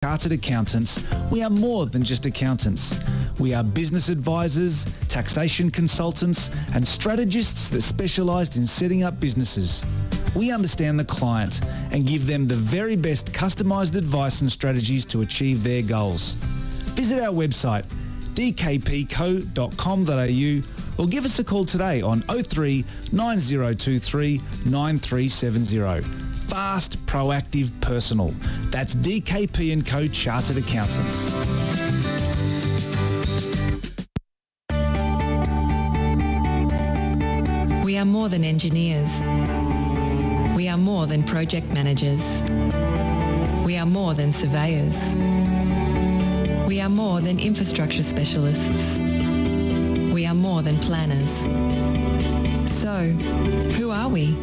Chartered Accountants, we are more than just accountants. We are business advisors, taxation consultants, and strategists that specialise in setting up businesses. We understand the client and give them the very best customised advice and strategies to achieve their goals. Visit our website, dkpco.com.au, or give us a call today on 03 9023 9370. Fast, proactive, personal. That's DKP & Co Chartered Accountants. We are more than engineers. We are more than project managers. We are more than surveyors. We are more than infrastructure specialists. We are more than planners. So, who are we?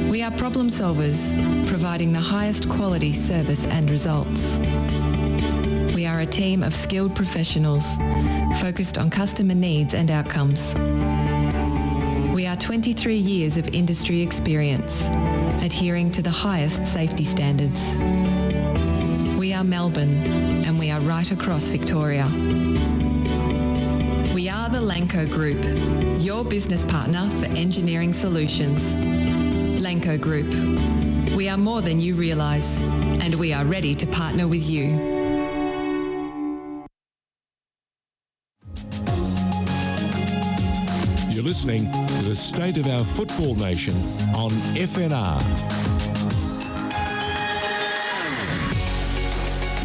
We are problem solvers, providing the highest quality service and results. We are a team of skilled professionals focused on customer needs and outcomes. We are 23 years of industry experience, adhering to the highest safety standards. We are Melbourne, and we are right across Victoria. We are the Lanco Group, your business partner for engineering solutions. Lanco Group. We are more than you realise, and we are ready to partner with you. You're listening to the State of Our Football Nation on FNR.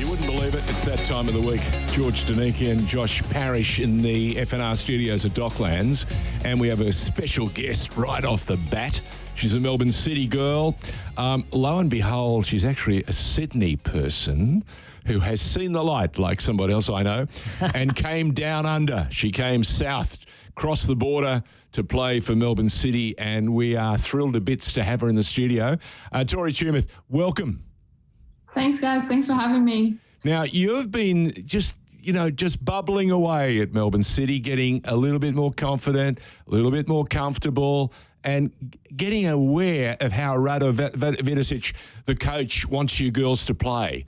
You wouldn't believe it, it's that time of the week. George Daniki and Josh Parrish in the FNR studios at Docklands, and we have a special guest right off the bat. She's a Melbourne City girl. Lo and behold, she's actually a Sydney person who has seen the light, like somebody else I know, and came down under. She came south, crossed the border to play for Melbourne City, and we are thrilled to bits to have her in the studio. Tori Tumeth, welcome. Thanks, guys. Thanks for having me. Now, you've been just bubbling away at Melbourne City, getting a little bit more confident, a little bit more comfortable, and getting aware of how Rado Vidosic, the coach, wants you girls to play.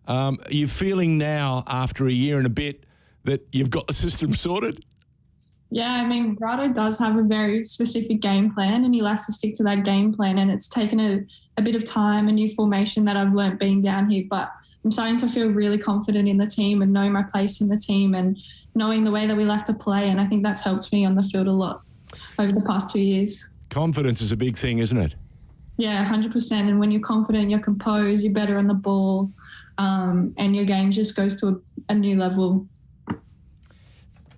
Are you feeling now, after a year and a bit, that you've got the system sorted? Yeah, I mean, Rado does have a very specific game plan, and he likes to stick to that game plan, and it's taken a bit of time, a new formation that I've learnt being down here, but I'm starting to feel really confident in the team and know my place in the team and knowing the way that we like to play, and I think that's helped me on the field a lot over the past 2 years. Confidence is a big thing, isn't it? Yeah, 100%. And when you're confident, you're composed, you're better on the ball, and your game just goes to a new level.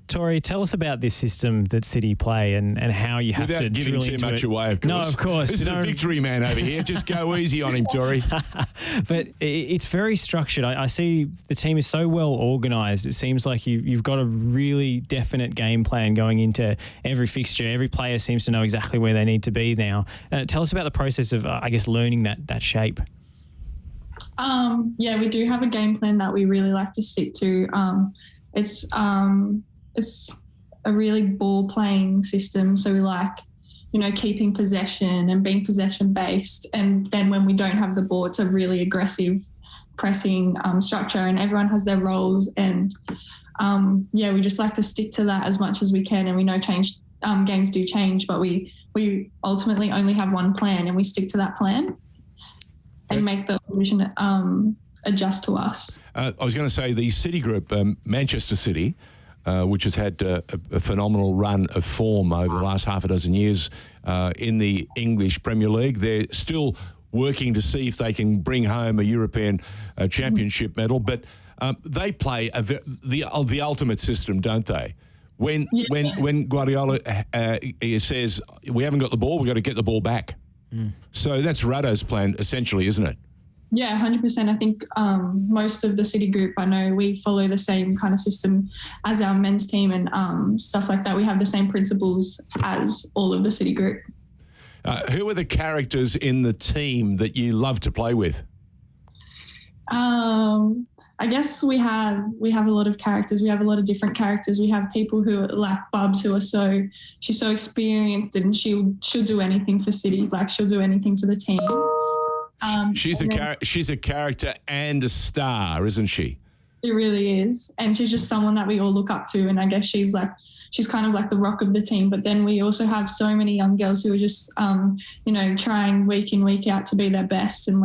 Tori, tell us about this system that City play and how you have Without to drill into it. Without giving too much away, of course. No, of course. This is a victory man over here. Just go easy on him, Tori. But it's very structured. I see the team is so well organised. It seems like you've got a really definite game plan going into every fixture. Every player seems to know exactly where they need to be now. Tell us about the process of, learning that shape. Yeah, we do have a game plan that we really like to stick to. It's a really ball-playing system, so we like, keeping possession and being possession-based. And then when we don't have the ball, it's a really aggressive pressing structure, and everyone has their roles. And, we just like to stick to that as much as we can. And we know games do change, but we ultimately only have one plan, and we stick to that plan and make the opposition adjust to us. I was going to say the City group, Manchester City, which has had a phenomenal run of form over the last half a dozen years in the English Premier League. They're still working to see if they can bring home a European championship medal, but they play the ultimate system, don't they? When Guardiola says, we haven't got the ball, we've got to get the ball back. So that's Rado's plan, essentially, isn't it? Yeah, 100%. I think most of the City group, I know we follow the same kind of system as our men's team and stuff like that. We have the same principles as all of the City group. Who are the characters in the team that you love to play with? I guess we have a lot of characters. We have a lot of different characters. We have people who are like Bubs, who are she's so experienced and she'll do anything for City. Like, she'll do anything for the team. She's a character and a star, isn't she? She really is. And she's just someone that we all look up to. And I guess she's kind of like the rock of the team. But then we also have so many young girls who are just, trying week in, week out to be their best. And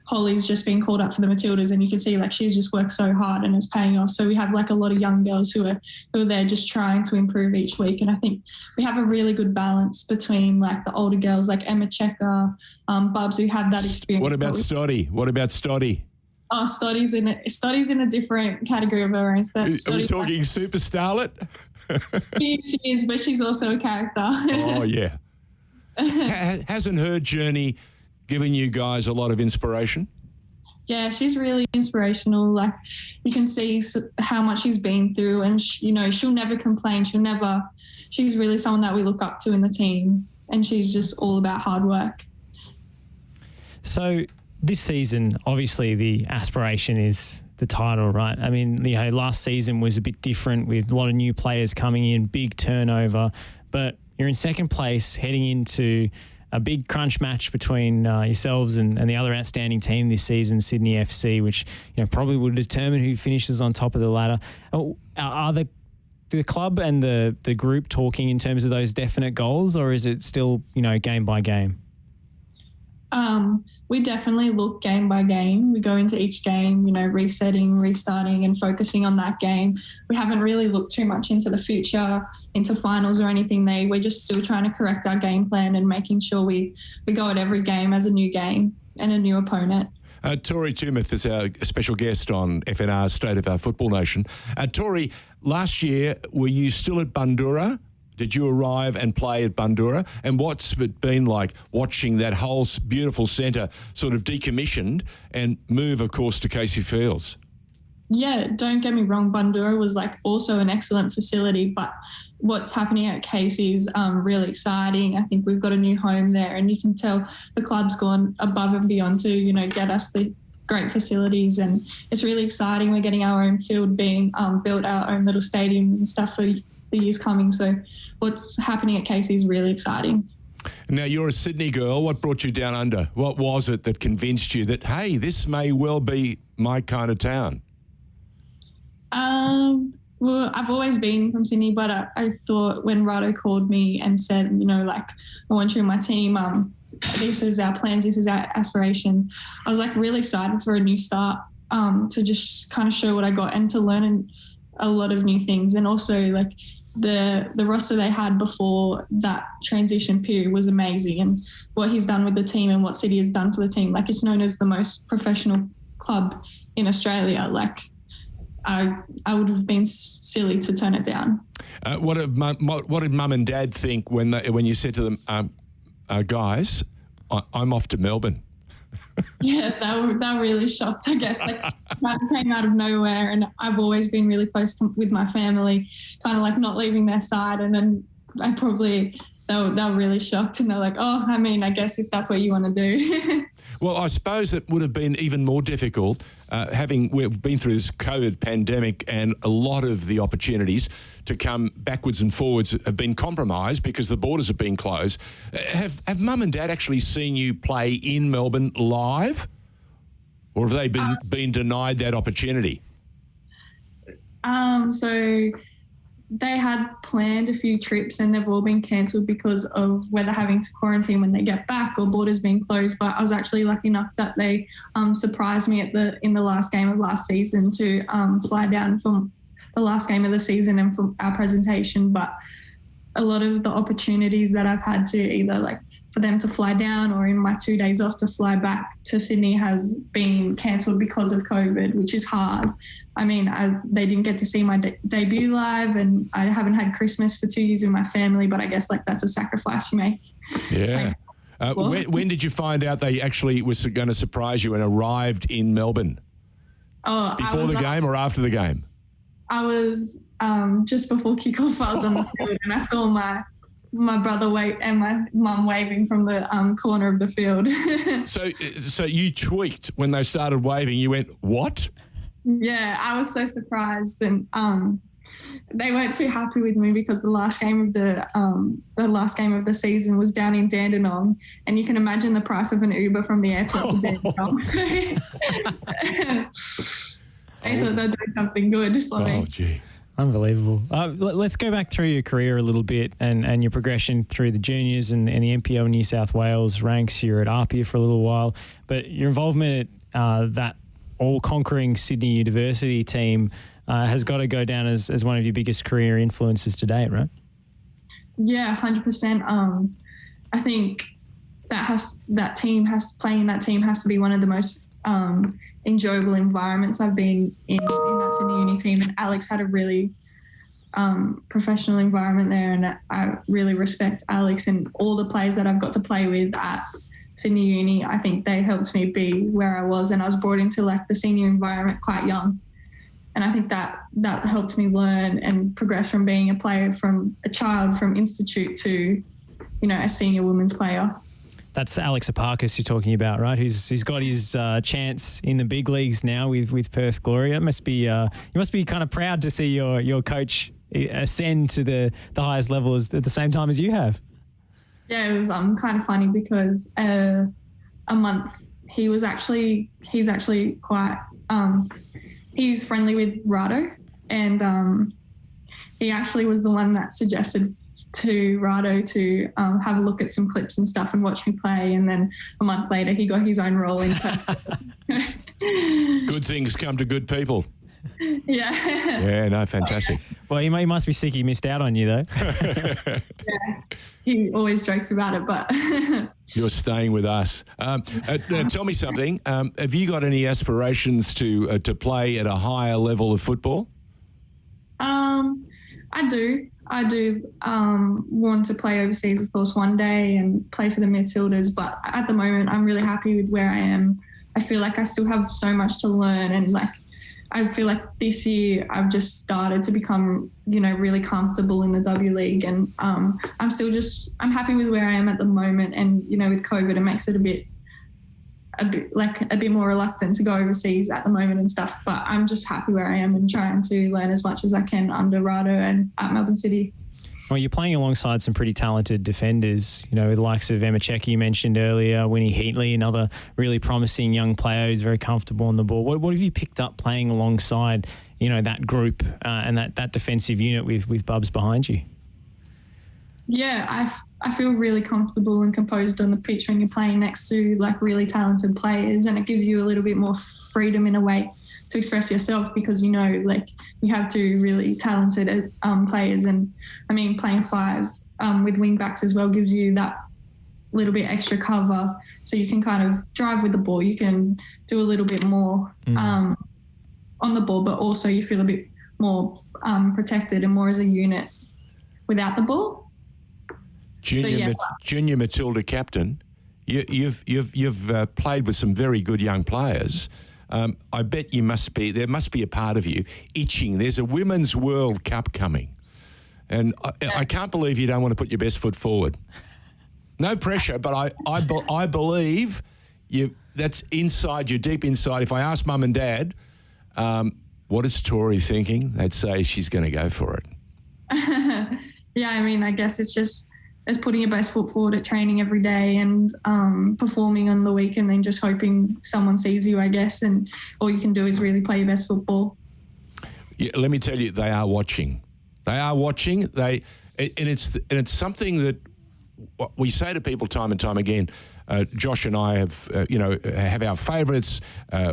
Holly's just been called up for the Matildas, and you can see she's just worked so hard and it's paying off. So we have a lot of young girls who are there just trying to improve each week. And I think we have a really good balance between the older girls like Emma Checker, Bubs, who have that experience. What about Stoddy? Oh, Stoddy's in a different category of her own. Are we talking super starlet? She is, but she's also a character. Oh, yeah. Hasn't her journey given you guys a lot of inspiration? Yeah, she's really inspirational. You can see how much she's been through, and she'll never complain. She's really someone that we look up to in the team, and she's just all about hard work. So this season, obviously the aspiration is the title, right? I mean, last season was a bit different with a lot of new players coming in, big turnover, but you're in second place heading into a big crunch match between yourselves and the other outstanding team this season, Sydney FC, which probably will determine who finishes on top of the ladder. Are the club and the group talking in terms of those definite goals, or is it still game by game? We definitely look game by game. We go into each game, resetting, restarting and focusing on that game. We haven't really looked too much into the future, into finals or anything. We're just still trying to correct our game plan and making sure we go at every game as a new game and a new opponent. Tori Tumeth is our special guest on FNR's State of Our Football Nation. Tori, last year, were you still at Bundoora? Did you arrive and play at Bundoora? And what's it been like watching that whole beautiful centre sort of decommissioned and move, of course, to Casey Fields? Yeah, don't get me wrong. Bundoora was also an excellent facility, but what's happening at Casey is really exciting. I think we've got a new home there, and you can tell the club's gone above and beyond to, get us the great facilities, and it's really exciting. We're getting our own field being built, our own little stadium and stuff for the years coming. So what's happening at Casey is really exciting. Now, you're a Sydney girl. What brought you down under? What was it that convinced you that, hey, this may well be my kind of town? Well, I've always been from Sydney, but I thought when Rado called me and said, I want you in my team, this is our plans, this is our aspirations, I was really excited for a new start, to just kind of show what I got and to learn a lot of new things. And also the roster they had before that transition period was amazing, and what he's done with the team and what City has done for the team, it's known as the most professional club in Australia. I would have been silly to turn it down. What did Mum and Dad think when you said to them, guys, I'm off to Melbourne? Yeah, they were really shocked, I guess. That came out of nowhere, and I've always been really close with my family, kind of not leaving their side. And then they were really shocked, and they're I guess if that's what you want to do. Well, I suppose it would have been even more difficult we've been through this COVID pandemic, and a lot of the opportunities to come backwards and forwards have been compromised because the borders have been closed. Have Mum and Dad actually seen you play in Melbourne live, or have they been denied that opportunity? So they had planned a few trips, and they've all been cancelled because of whether having to quarantine when they get back or borders being closed. But I was actually lucky enough that they surprised me in the last game of last season to fly down from the last game of the season and from our presentation. But a lot of the opportunities that I've had to either for them to fly down or in my 2 days off to fly back to Sydney has been cancelled because of COVID, which is hard. I mean, they didn't get to see my debut live, and I haven't had Christmas for 2 years with my family, but I guess that's a sacrifice you make. Yeah. When did you find out they actually was going to surprise you and arrived in Melbourne? Before the game or after the game? I was just before kickoff. I was on the field, and I saw my brother and my mum waving from the corner of the field. So you tweaked when they started waving. You went, what? Yeah, I was so surprised, and they weren't too happy with me because the last game of the season was down in Dandenong, and you can imagine the price of an Uber from the airport to Dandenong. So I thought they'd do something good for me. Oh, gee. Unbelievable. Let's go back through your career a little bit and your progression through the juniors and the NPL New South Wales ranks. You're at ARPIA for a little while, but your involvement at that all-conquering Sydney University team has got to go down as one of your biggest career influences to date, right? Yeah, 100%. I think playing in that team has to be one of the most enjoyable environments I've been in that Sydney Uni team. And Alex had a really professional environment there, and I really respect Alex and all the players that I've got to play with at Sydney Uni. I think they helped me be where I was, and I was brought into like the senior environment quite young. And I think that helped me learn and progress from being a player from a child from institute to, a senior women's player. That's Alex Aparkas you're talking about, right? He's got his chance in the big leagues now with Perth Glory. It must be you must be kind of proud to see your coach ascend to the highest level at the same time as you have. Yeah, it was kind of funny because a month he's actually quite he's friendly with Rado, and he actually was the one that suggested to Rado to have a look at some clips and stuff and watch me play. And then a month later, he got his own role in Perth. Good things come to good people. Yeah. Yeah, no, fantastic. Well, he must be sick he missed out on you, though. Yeah, he always jokes about it, but... You're staying with us. Tell me something. Have you got any aspirations to play at a higher level of football? I do. Want to play overseas, of course, one day and play for the Matildas. But at the moment, I'm really happy with where I am. I feel like I still have so much to learn, and I feel like this year I've just started to become, really comfortable in the W League, and I'm happy with where I am at the moment. And with COVID, it makes it a bit more reluctant to go overseas at the moment and stuff. But I'm just happy where I am and trying to learn as much as I can under Rado and at Melbourne City. Well, you're playing alongside some pretty talented defenders, the likes of Emma Checky you mentioned earlier, Winnie Heatley, another really promising young player who's very comfortable on the ball. What have you picked up playing alongside, that group and that defensive unit with Bubs behind you? Yeah, I feel really comfortable and composed on the pitch when you're playing next to really talented players, and it gives you a little bit more freedom in a way to express yourself because you have two really talented players, and playing five with wing backs as well gives you that little bit extra cover, so you can kind of drive with the ball. You can do a little bit more on the ball, but also you feel a bit more protected and more as a unit without the ball. Junior Matilda captain, you've played with some very good young players. I bet there must be a part of you itching. There's a Women's World Cup coming, and I can't believe you don't want to put your best foot forward. No pressure, but I believe you. That's inside you, deep inside. If I ask Mum and Dad, what is Tori thinking? They'd say she's going to go for it. Yeah, I guess it's putting your best foot forward at training every day and performing on the week, and then just hoping someone sees you, I guess, and all you can do is really play your best football. Yeah, let me tell you, they are watching. They are watching. It's something that we say to people time and time again. Josh and I have our favourites.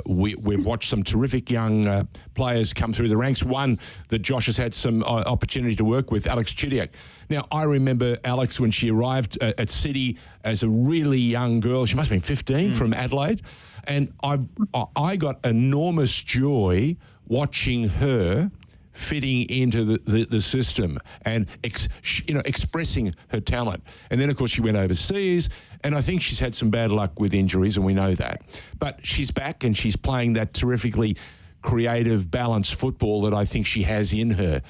We've watched some terrific young players come through the ranks. One that Josh has had some opportunity to work with, Alex Chidiak. Now, I remember Alex when she arrived at City as a really young girl. She must have been 15 from Adelaide. And I got enormous joy watching her fitting into the system and expressing her talent. And then, of course, she went overseas, and I think she's had some bad luck with injuries, and we know that. But she's back, and she's playing that terrifically creative, balanced football that I think she has in her.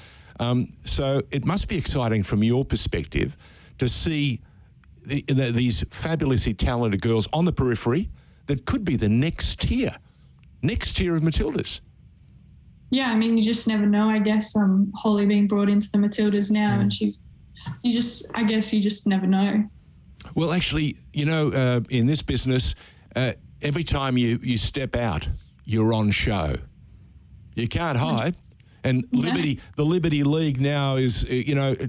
So it must be exciting from your perspective to see these fabulously talented girls on the periphery that could be the next tier of Matildas. Yeah, I mean, you just never know. I guess Holly being brought into the Matildas now, and you just never know. Well, actually, in this business, every time you step out, you're on show. You can't hide. And the Liberty League now is,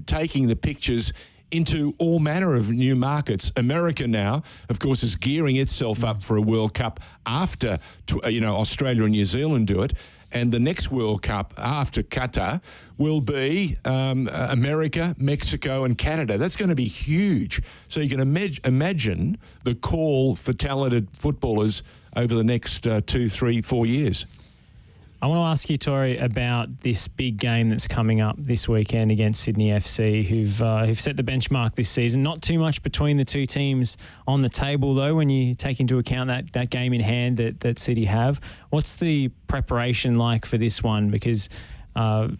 taking the pictures into all manner of new markets. America now, of course, is gearing itself up for a World Cup after, Australia and New Zealand do it. And the next World Cup after Qatar will be America, Mexico and Canada. That's going to be huge. So you can imagine the call for talented footballers over the next 2, 3, 4 years. I want to ask you, Tori, about this big game that's coming up this weekend against Sydney FC, who've set the benchmark this season. Not too much between the two teams on the table, though, when you take into account that game in hand that City have. What's the preparation like for this one? Because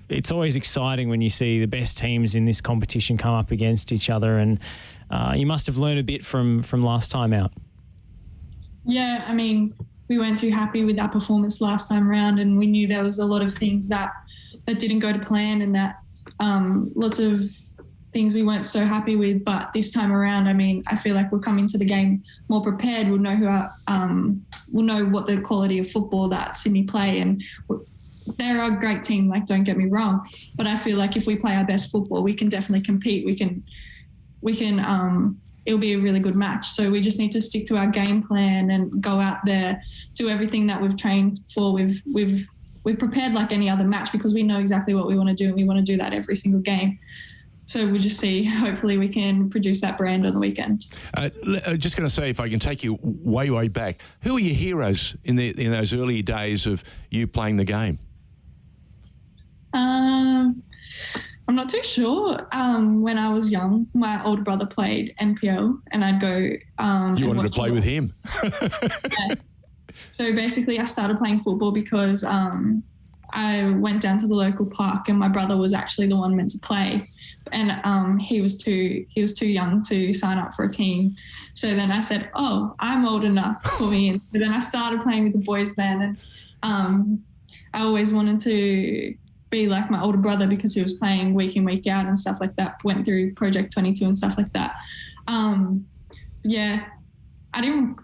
it's always exciting when you see the best teams in this competition come up against each other, and you must have learned a bit from last time out. Yeah, I mean, we weren't too happy with that performance last time around, and we knew there was a lot of things that didn't go to plan, and that lots of things we weren't so happy with. But this time around, I mean, I feel like we'll come into the game more prepared. We'll know we'll know what the quality of football that Sydney play, and they're a great team. Like, don't get me wrong, but I feel like if we play our best football, we can definitely compete. We can. It'll be a really good match. So we just need to stick to our game plan and go out there, do everything that we've trained for. We've prepared like any other match, because we know exactly what we want to do, and we want to do that every single game. So we'll just see. Hopefully we can produce that brand on the weekend. Just going to say, if I can take you way, way back, who are your heroes in those early days of you playing the game? I'm not too sure. When I was young, my older brother played NPL, and I'd go. You wanted to play with him? Yeah. So basically, I started playing football because I went down to the local park, and my brother was actually the one meant to play, and he was too young to sign up for a team. So then I said, "Oh, I'm old enough, put me in." So then I started playing with the boys then, and I always wanted to be like my older brother, because he was playing week in, week out and stuff like that. Went through Project 22 and stuff like that. Yeah, I didn't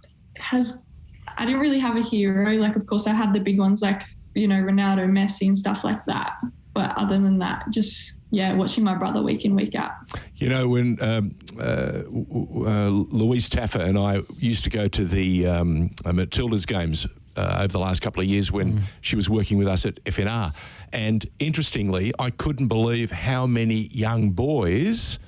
really have a hero. Like, of course, I had the big ones like, Ronaldo, Messi and stuff like that. But other than that, just, watching my brother week in, week out. When Louise Taffer and I used to go to the Matildas games over the last couple of years when she was working with us at FNR. And interestingly, I couldn't believe how many young boys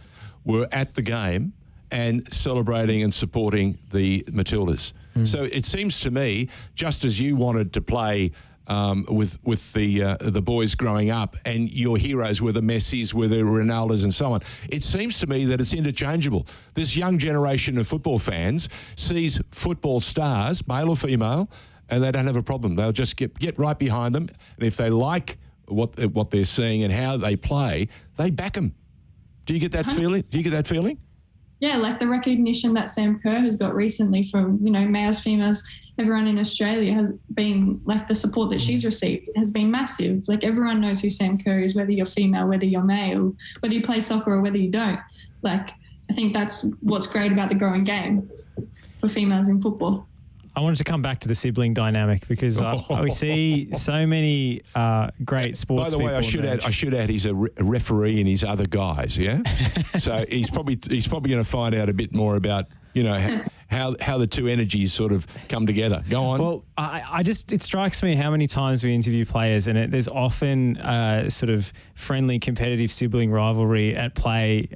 were at the game and celebrating and supporting the Matildas. So it seems to me, just as you wanted to play with the boys growing up, and your heroes were the Messis, were the Ronaldos and so on, it seems to me that it's interchangeable. This young generation of football fans sees football stars, male or female, and they don't have a problem. They'll just get right behind them, and if they like what they're seeing and how they play, they back them. Do you get that feeling? Yeah, like the recognition that Sam Kerr has got recently from, males, females, everyone in Australia has been, like, the support that she's received has been massive. Like, everyone knows who Sam Kerr is, whether you're female, whether you're male, whether you play soccer or whether you don't. Like, I think that's what's great about the growing game for females in football. I wanted to come back to the sibling dynamic, because we see so many great sports. By the way, I should add he's a referee in his other guys. Yeah, so he's probably going to find out a bit more about how the two energies sort of come together. Go on. Well, it strikes me how many times we interview players, and there's often sort of friendly, competitive sibling rivalry at play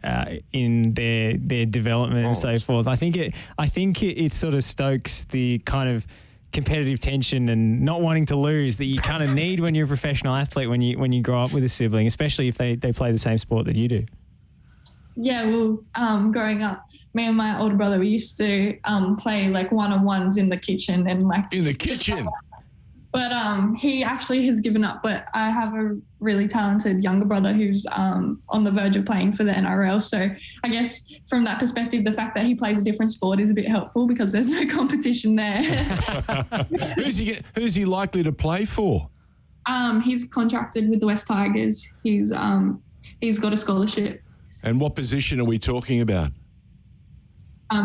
in their development and so forth. I think it sort of stokes the kind of competitive tension and not wanting to lose that you kind of need when you're a professional athlete, when you grow up with a sibling, especially if they play the same sport that you do. Yeah, well, growing up, me and my older brother, we used to play like one-on-ones in the kitchen and like in the kitchen. But he actually has given up. But I have a really talented younger brother who's on the verge of playing for the NRL. So I guess from that perspective, the fact that he plays a different sport is a bit helpful, because there's no competition there. Who's he likely to play for? He's contracted with the West Tigers. He's got a scholarship. And what position are we talking about?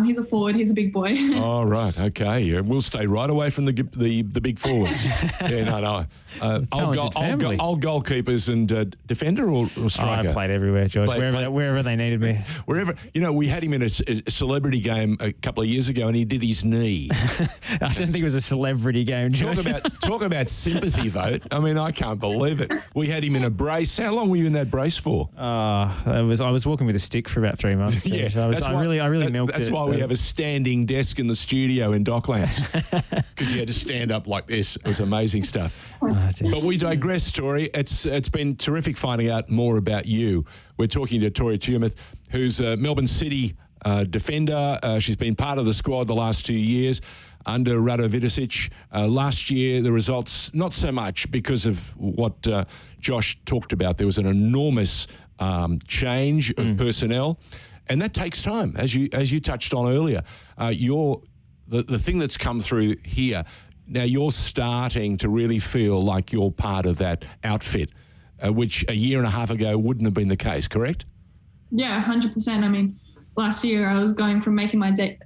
He's a forward. He's a big boy. Oh, right. Okay. Yeah. We'll stay right away from the big forwards. No. Old goalkeepers and defender or striker? I played everywhere, George. Wherever they needed me. Wherever. We had him in a celebrity game a couple of years ago and he did his knee. I don't think it was a celebrity game, George. Talk about sympathy vote. I mean, I can't believe it. We had him in a brace. How long were you in that brace for? I was walking with a stick for about 3 months. Yeah, I really milked it. That's why we have a standing desk in the studio in Docklands, because you had to stand up like this. It was amazing stuff. But we digress, Tori. It's been terrific finding out more about you. We're talking to Tori Tumeth, who's a Melbourne City defender. She's been part of the squad the last 2 years under Rado Vidicic. Last year, the results, not so much because of what Josh talked about. There was an enormous change of personnel. And that takes time, as you touched on earlier. The thing that's come through here, now you're starting to really feel like you're part of that outfit, which a year and a half ago wouldn't have been the case, correct? Yeah, 100%. I mean, last year I was going from making my debut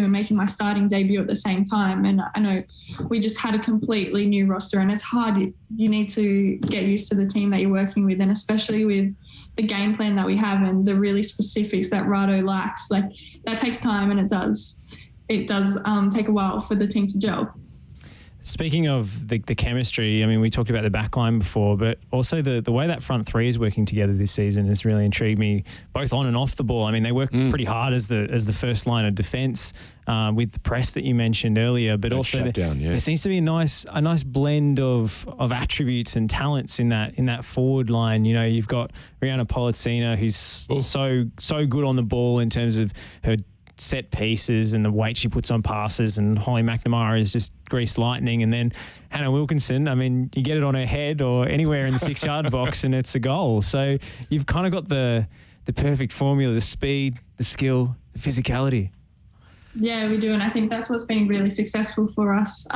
and making my starting debut at the same time. And I know we just had a completely new roster, and it's hard. You need to get used to the team that you're working with, and especially with the game plan that we have and the really specifics that Rado lacks. Like, that takes time, and it does take a while for the team to gel. Speaking of the chemistry, I mean, we talked about the back line before, but also the way that front three is working together this season has really intrigued me, both on and off the ball. I mean, they work pretty hard as the first line of defence with the press that you mentioned earlier, but also there seems to be a nice blend of attributes and talents in that forward line. You know, you've got Rihanna Pollicina, who's so good on the ball in terms of her set pieces and the weight she puts on passes, and Holly McNamara is just greased lightning. And then Hannah Wilkinson, I mean, you get it on her head or anywhere in the 6-yard box and it's a goal. So you've kind of got the perfect formula, the speed, the skill, the physicality. Yeah, we do, and I think that's what's been really successful for us.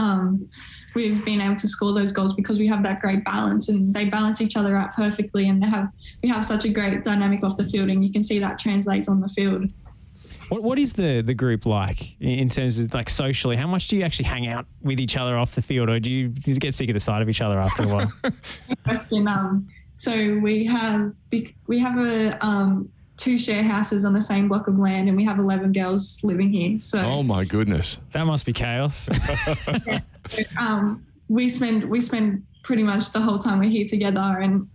We've been able to score those goals because we have that great balance, and they balance each other out perfectly, and we have such a great dynamic off the field, and you can see that translates on the field. What is the group like in terms of, like, socially? How much do you actually hang out with each other off the field, or do you get sick of the sight of each other after a while? Good question. So we have 2 share houses on the same block of land, and we have 11 girls living here. So oh my goodness, that must be chaos. We spend pretty much the whole time we're here together, and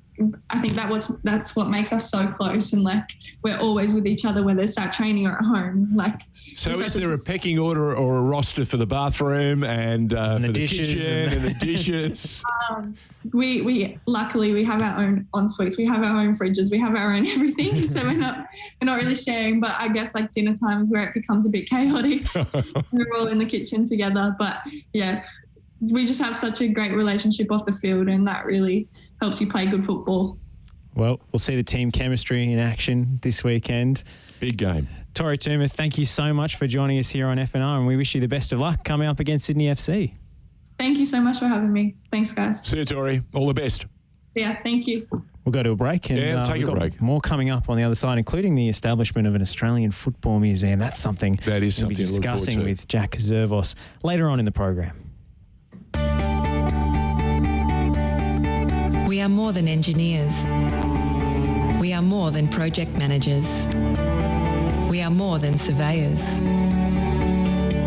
I think that's what makes us so close, and like we're always with each other, whether it's at training or at home. Like, so is there a pecking order or a roster for the bathroom and for the kitchen and the dishes? We luckily we have our own en-suites, we have our own fridges, we have our own everything. So we're not really sharing. But I guess like dinner times where it becomes a bit chaotic, we're all in the kitchen together. But yeah, we just have such a great relationship off the field, and that really helps you play good football. Well, we'll see the team chemistry in action this weekend. Big game. Tori Tumeth, thank you so much for joining us here on FNR, and we wish you the best of luck coming up against Sydney FC. Thank you so much for having me. Thanks, guys. See you, Tori. All the best. Yeah, thank you. We'll go to a break. And, take a break. More coming up on the other side, including the establishment of an Australian football museum. That's something that is we'll be discussing with Jack Zervos later on in the program. We are more than engineers. We are more than project managers. We are more than surveyors.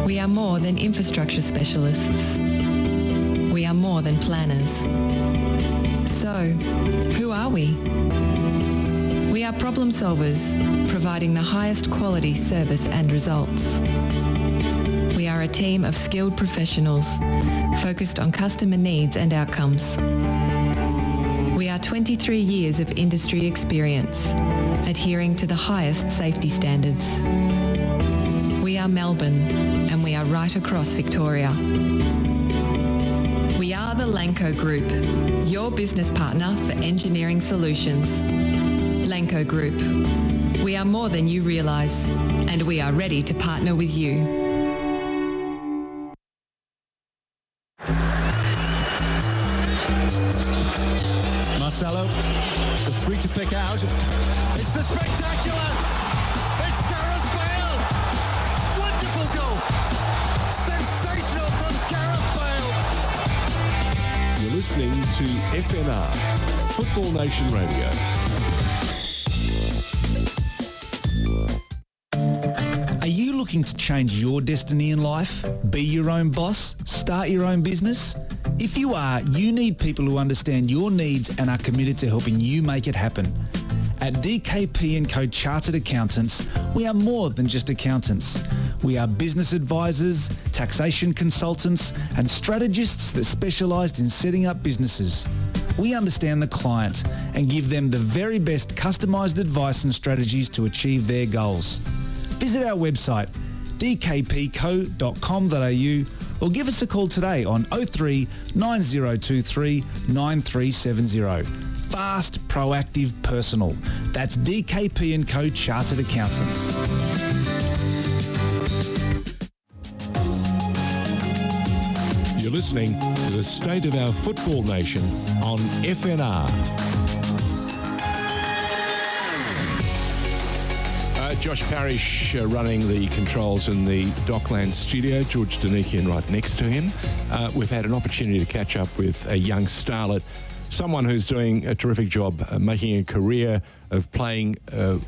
We are more than infrastructure specialists. We are more than planners. So, who are we? We are problem solvers, providing the highest quality service and results. We are a team of skilled professionals, focused on customer needs and outcomes. We are 23 years of industry experience, adhering to the highest safety standards. We are Melbourne, and we are right across Victoria. We are the Lanco Group, your business partner for engineering solutions. Lanco Group. We are more than you realise, and we are ready to partner with you. Marcelo. The three to pick out. It's the spectacular. It's Gareth Bale. Wonderful goal. Sensational from Gareth Bale. You're listening to FNR, Football Nation Radio. Are you looking to change your destiny in life? Be your own boss? Start your own business? If you are, you need people who understand your needs and are committed to helping you make it happen. At DKP & Co Chartered Accountants, we are more than just accountants. We are business advisors, taxation consultants, and strategists that specialise in setting up businesses. We understand the client and give them the very best customised advice and strategies to achieve their goals. Visit our website dkpco.com.au or give us a call today on 03 9023 9370. Fast, proactive, personal. That's DKP & Co Chartered Accountants. You're listening to the State of Our Football Nation on FNR. Josh Parrish running the controls in the Dockland studio, George Danikian right next to him. We've had an opportunity to catch up with a young starlet, someone who's doing a terrific job making a career of playing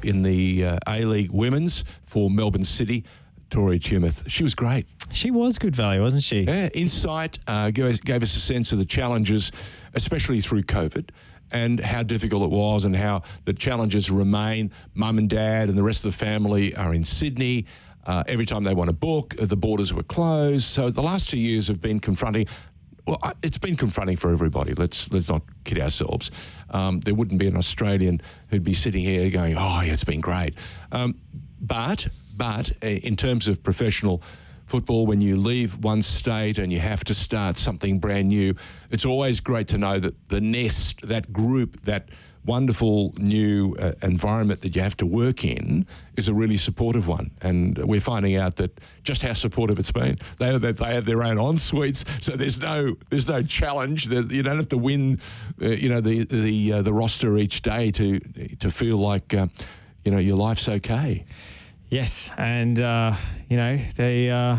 in the A-League Women's for Melbourne City, Tori Tumeth. She was great. She was good value, wasn't she? Yeah, insight, gave us a sense of the challenges, especially through COVID, and how difficult it was and how the challenges remain. Mum and dad and the rest of the family are in Sydney. Every time they want to book, the borders were closed. So the last 2 years have been confronting. Well, it's been confronting for everybody. Let's not kid ourselves. There wouldn't be an Australian who'd be sitting here going, oh, yeah, it's been great. But in terms of professional football, when you leave one state and you have to start something brand new, it's always great to know that the nest, that group, that wonderful new environment that you have to work in is a really supportive one. And we're finding out that just how supportive it's been. They have their own en-suites, so there's no challenge. That you don't have to win, the roster each day to feel like your life's okay. Yes, and they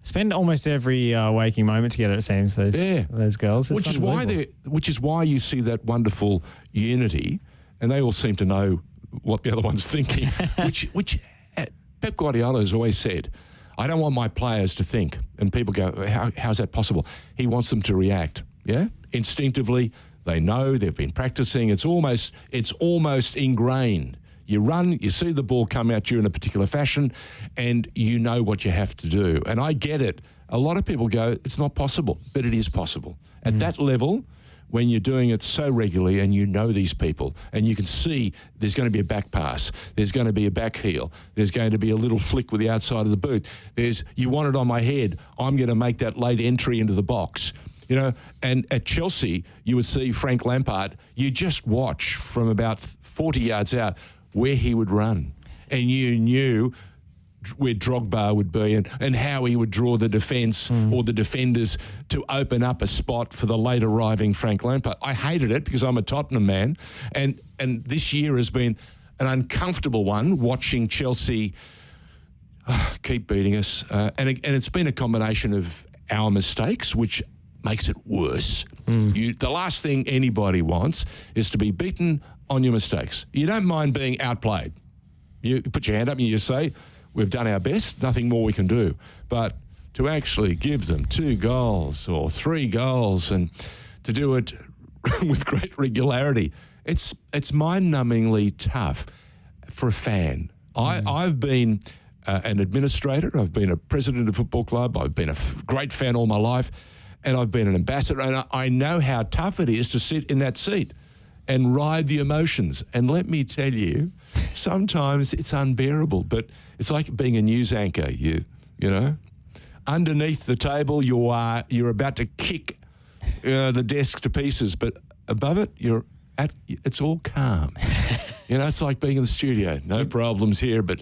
spend almost every waking moment together. It seems those girls. Which is why you see that wonderful unity, and they all seem to know what the other one's thinking. which Pep Guardiola has always said, I don't want my players to think. And people go, how's that possible? He wants them to react. Yeah, instinctively, they know, they've been practicing. It's almost ingrained. You run, you see the ball come at you in a particular fashion, and you know what you have to do. And I get it. A lot of people go, it's not possible, but it is possible. At that level, when you're doing it so regularly and you know these people and you can see there's going to be a back pass, there's going to be a back heel, there's going to be a little flick with the outside of the boot, you want it on my head, I'm going to make that late entry into the box. And at Chelsea, you would see Frank Lampard, you just watch from about 40 yards out where he would run, and you knew where Drogba would be and how he would draw the defence or the defenders to open up a spot for the late arriving Frank Lampard. I hated it because I'm a Tottenham man, and this year has been an uncomfortable one watching Chelsea keep beating us, and it's been a combination of our mistakes, which makes it worse. The last thing anybody wants is to be beaten on your mistakes. You don't mind being outplayed. You put your hand up and you say, we've done our best, nothing more we can do. But to actually give them 2 goals or 3 goals and to do it with great regularity, it's mind-numbingly tough for a fan. I've been an administrator, I've been a president of a football club, I've been a great fan all my life, and I've been an ambassador, and I know how tough it is to sit in that seat and ride the emotions. And let me tell you, sometimes it's unbearable, but it's like being a news anchor. You know, underneath the table, you're about to kick the desk to pieces, but above it, it's all calm. It's like being in the studio. No problems here, but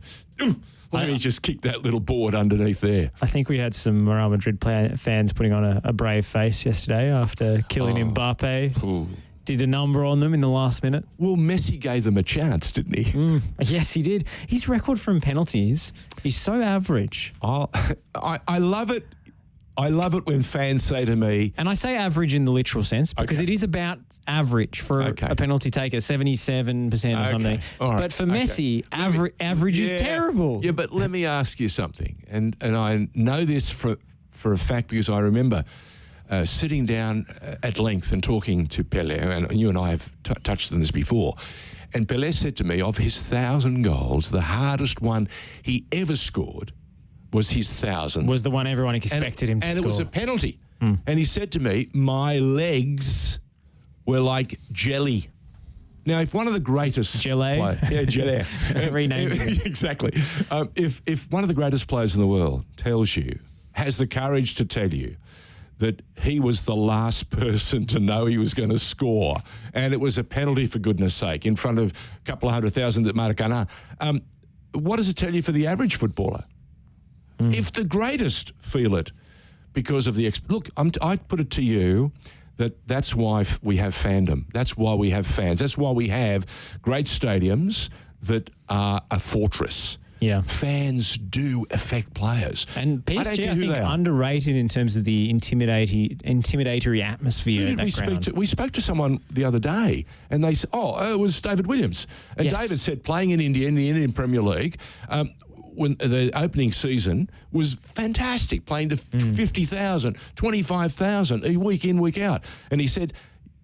let me just kick that little board underneath there. I think we had some Real Madrid fans putting on a brave face yesterday after killing Mbappe. Ooh. did a number on them in the last minute. Well, Messi gave them a chance, didn't he? Yes, he did. His record from penalties is so average. Oh, I love it. I love it when fans say to me... And I say average in the literal sense because it is about average for a penalty taker, 77% or something. Right. But for Messi, average is terrible. Yeah, but let me ask you something. And I know this for a fact because I remember sitting down at length and talking to Pelé, and you and I have touched on this before. And Pelé said to me, of his 1,000 goals, the hardest one he ever scored was his 1,000th. Was the one everyone expected him to score. And it was a penalty. And he said to me, my legs were like jelly. Now, if one of the greatest... Gelé? Yeah, gelé. Renamed it. Exactly. If one of the greatest players in the world tells you, has the courage to tell you that he was the last person to know he was going to score, and it was a penalty, for goodness sake, in front of a couple of 100,000 at Maracanã, what does it tell you for the average footballer? If the greatest feel it because of the... Look, I put it to you that's why we have fandom. That's why we have fans. That's why we have great stadiums that are a fortress. Yeah. Fans do affect players. And PSG, I think, underrated in terms of the intimidatory atmosphere at that ground. We spoke to someone the other day, and they said, it was David Williams. And David said playing in India, in the Indian Premier League, when the opening season was fantastic, playing to 50,000, 25,000 week in, week out. And he said,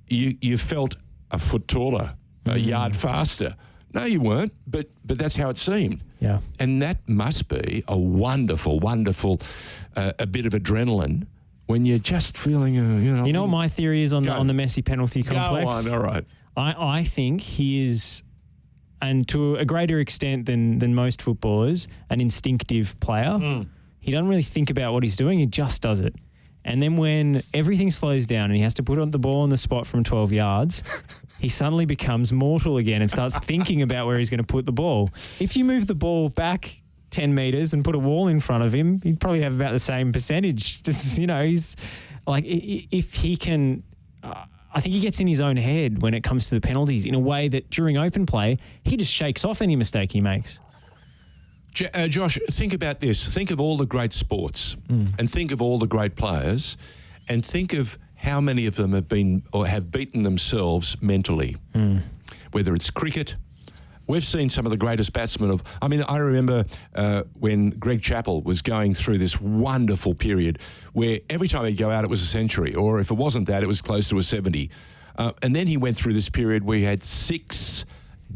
you felt a foot taller, a yard faster. No, you weren't, but that's how it seemed. Yeah. And that must be a wonderful, wonderful a bit of adrenaline when you're just feeling, You know what my theory is on the Messi penalty complex? Go on, all right. I think he is, and to a greater extent than most footballers, an instinctive player. He doesn't really think about what he's doing, he just does it. And then when everything slows down and he has to put on the ball on the spot from 12 yards, he suddenly becomes mortal again and starts thinking about where he's going to put the ball. If you move the ball back 10 metres and put a wall in front of him, he'd probably have about the same percentage. Just, he's like, if he can... I think he gets in his own head when it comes to the penalties in a way that during open play, he just shakes off any mistake he makes. Josh, think about this. Think of all the great sports and think of all the great players and think of how many of them have been or have beaten themselves mentally, whether it's cricket. We've seen some of the greatest batsmen I remember when Greg Chappell was going through this wonderful period where every time he'd go out, it was a century, or if it wasn't that, it was close to a 70. And then he went through this period where he had 6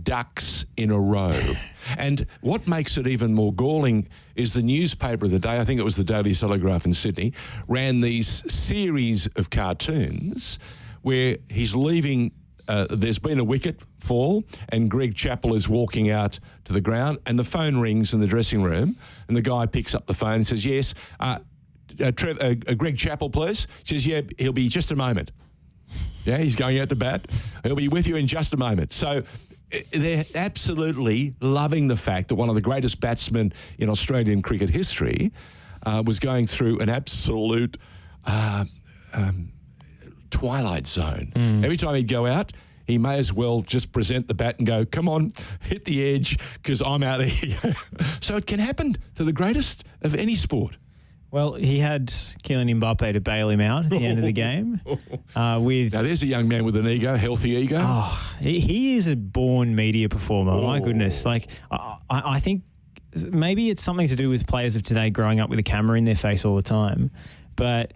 ducks in a row. And what makes it even more galling is the newspaper of the day, I think it was the Daily Telegraph in Sydney, ran these series of cartoons where he's leaving, there's been a wicket fall and Greg Chappell is walking out to the ground and the phone rings in the dressing room and the guy picks up the phone and says, yes, Greg Chappell, please. He says, yeah, he'll be just a moment. Yeah, he's going out to bat. He'll be with you in just a moment. So they're absolutely loving the fact that one of the greatest batsmen in Australian cricket history was going through an absolute twilight zone. Every time he'd go out, he may as well just present the bat and go, come on, hit the edge because I'm out of here. So it can happen to the greatest of any sport. Well, he had Kylian Mbappe to bail him out at the end of the game. Now, there's a young man with an ego, healthy ego. Oh, he is a born media performer. Oh. My goodness. Like, I think maybe it's something to do with players of today growing up with a camera in their face all the time. But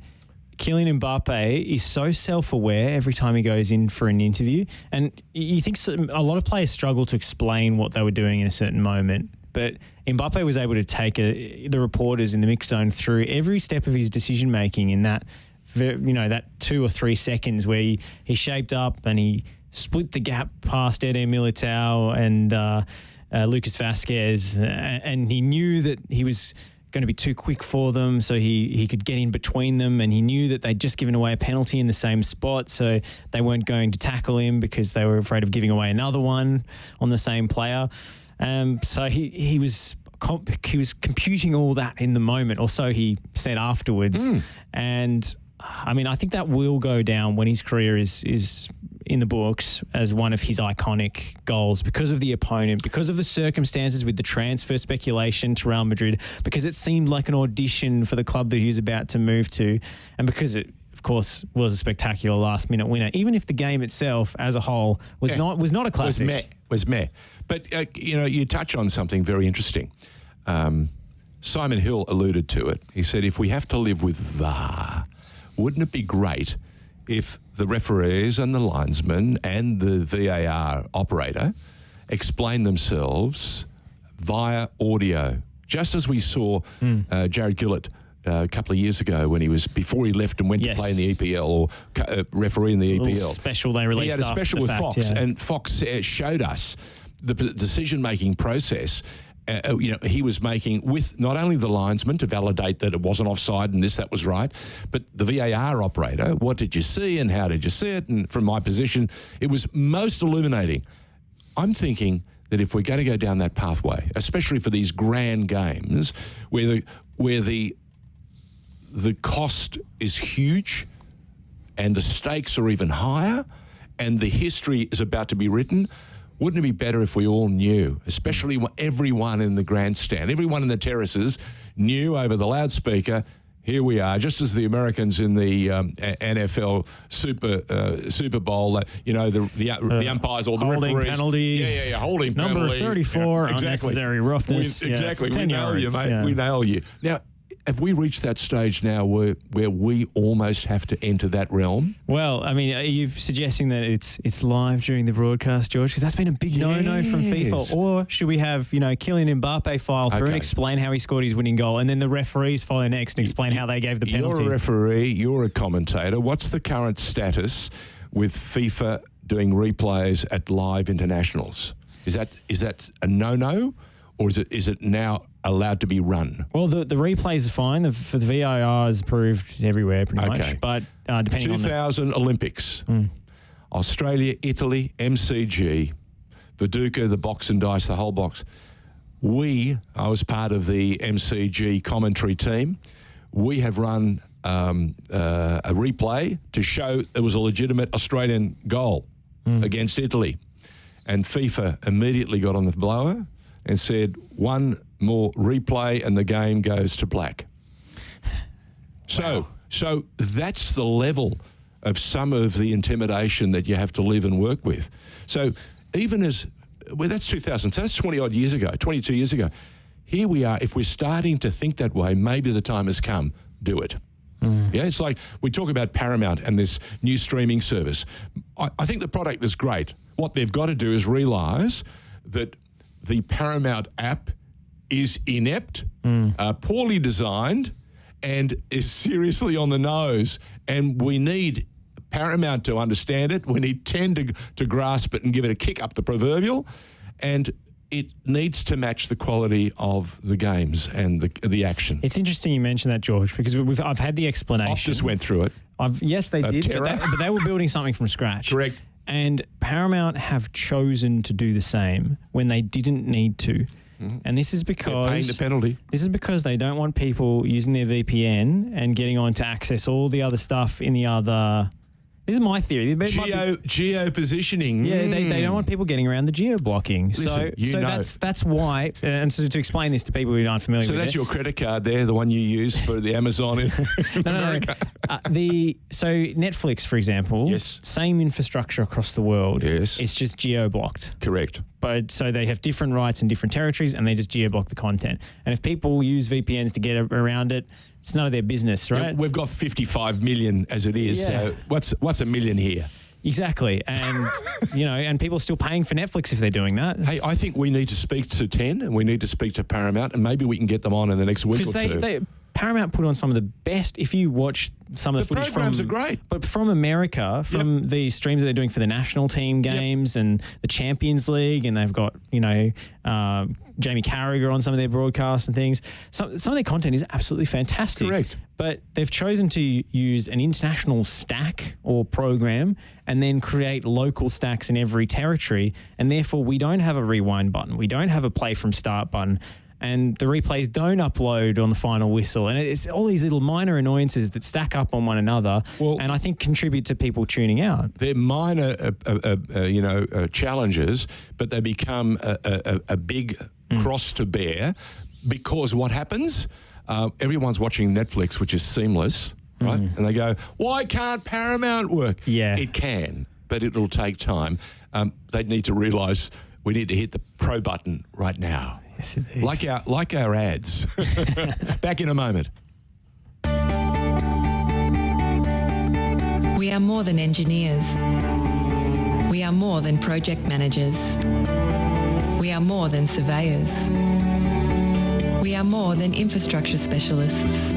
Kylian Mbappe is so self-aware every time he goes in for an interview. And you think a lot of players struggle to explain what they were doing in a certain moment. But Mbappe was able to take the reporters in the mix zone through every step of his decision-making in that 2 or 3 seconds where he shaped up and he split the gap past Eder Militao and Lucas Vazquez, and he knew that he was going to be too quick for them, so he could get in between them, and he knew that they'd just given away a penalty in the same spot, so they weren't going to tackle him because they were afraid of giving away another one on the same player. So he was computing all that in the moment, or so he said afterwards. And I mean, I think that will go down when his career is in the books as one of his iconic goals because of the opponent, because of the circumstances with the transfer speculation to Real Madrid, because it seemed like an audition for the club that he was about to move to, and because it, of course, was a spectacular last-minute winner. Even if the game itself, as a whole, was not a classic. Was meh. But you touch on something very interesting. Simon Hill alluded to it. He said, if we have to live with VAR, wouldn't it be great if the referees and the linesmen and the VAR operator explain themselves via audio, just as we saw Jared Gillett a couple of years ago when before he left and went to play in the EPL or referee in the EPL. Special they released. He had a special with Fox, and Fox showed us the decision-making process. He was making with not only the linesman to validate that it wasn't offside and that was right, but the VAR operator, what did you see and how did you see it? And from my position, it was most illuminating. I'm thinking that if we're going to go down that pathway, especially for these grand games where the cost is huge and the stakes are even higher and the history is about to be written, wouldn't it be better if we all knew, especially everyone in the grandstand, everyone in the terraces knew over the loudspeaker, here we are, just as the Americans in the NFL Super Bowl, the umpires or the holding referees. Penalty. Holding penalty. Number 34, unnecessary roughness. Exactly. 10 we nail yards. you, mate. Yeah. We nail you. Now, have we reached that stage now where we almost have to enter that realm? Well, I mean, are you suggesting that it's live during the broadcast, George? Because that's been a big no-no from FIFA. Or should we have, Kylian Mbappe file through and explain how he scored his winning goal, and then the referees follow next and explain how they gave the penalty? You're a referee. You're a commentator. What's the current status with FIFA doing replays at live internationals? Is that a no-no, or is it now allowed to be run? Well, the replays are fine. For the VAR is approved everywhere pretty much. But depending on 2000 Olympics, Australia, Italy, MCG, Viduka, the box and dice, the whole box. I was part of the MCG commentary team. We have run a replay to show there was a legitimate Australian goal against Italy. And FIFA immediately got on the blower and said, one more replay and the game goes to black. So that's the level of some of the intimidation that you have to live and work with. So even that's 2000, so that's 20-odd years ago, 22 years ago. Here we are. If we're starting to think that way, maybe the time has come. Do it. Yeah, it's like we talk about Paramount and this new streaming service. I think the product is great. What they've got to do is realise that the Paramount app is inept, poorly designed, and is seriously on the nose. And we need Paramount to understand it. We need 10 to grasp it and give it a kick up the proverbial. And it needs to match the quality of the games and the action. It's interesting you mentioned that, George, because I've had the explanation. Optus went through it. Yes, they did, but they were building something from scratch. Correct. And Paramount have chosen to do the same when they didn't need to. And this is because they're paying the penalty. This is because they don't want people using their VPN and getting on to access all the other stuff in the other. This is my theory. Geo positioning. Yeah, they don't want people getting around the geo blocking. So that's why. And so to explain this to people who aren't familiar with it. So that's your credit card there, the one you use for the Amazon in America. So Netflix, for example, same infrastructure across the world. Yes. It's just geo-blocked. Correct. But so they have different rights in different territories and they just geo-block the content. And if people use VPNs to get around it, it's none of their business, right? Yeah, we've got 55 million as it is. Yeah. So what's a million here? Exactly. And, and people are still paying for Netflix if they're doing that. Hey, I think we need to speak to 10 and we need to speak to Paramount and maybe we can get them on in the next week or two. Paramount put on some of the best, if you watch some of the footage programs are great. But from America, from the streams that they're doing for the national team games and the Champions League, and they've got, Jamie Carragher on some of their broadcasts and things. Some of their content is absolutely fantastic. Correct. But they've chosen to use an international stack or program and then create local stacks in every territory. And therefore, we don't have a rewind button. We don't have a play from start button. and the replays don't upload on the final whistle. And it's all these little minor annoyances that stack up on one another and I think contribute to people tuning out. They're minor, challenges, but they become a big cross to bear because what happens? Everyone's watching Netflix, which is seamless, right? And they go, why can't Paramount work? Yeah. It can, but it'll take time. They need to realise we need to hit the pro button right now. Yes, indeed. Like our ads. Back in a moment. We are more than engineers. We are more than project managers. We are more than surveyors. We are more than infrastructure specialists.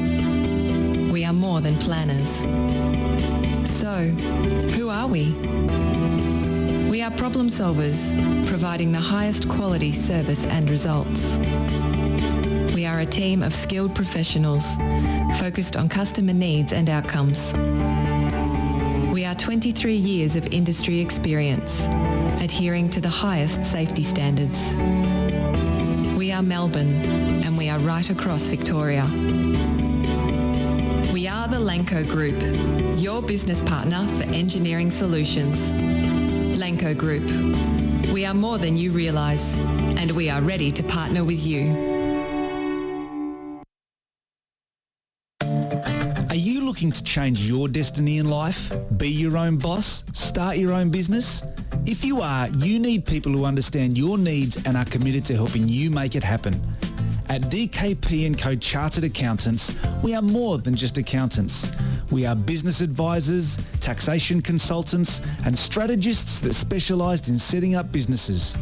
We are more than planners. So, who are we? We are problem solvers, providing the highest quality service and results. We are a team of skilled professionals, focused on customer needs and outcomes. We are 23 years of industry experience, adhering to the highest safety standards. We are Melbourne, and we are right across Victoria. We are the Lanco Group, your business partner for engineering solutions. Lanco Group. We are more than you realise, and we are ready to partner with you. Are you looking to change your destiny in life? Be your own boss? Start your own business? If you are, you need people who understand your needs and are committed to helping you make it happen. At DKP & Co Chartered Accountants, we are more than just accountants. We are business advisors, taxation consultants, and strategists that specialise in setting up businesses.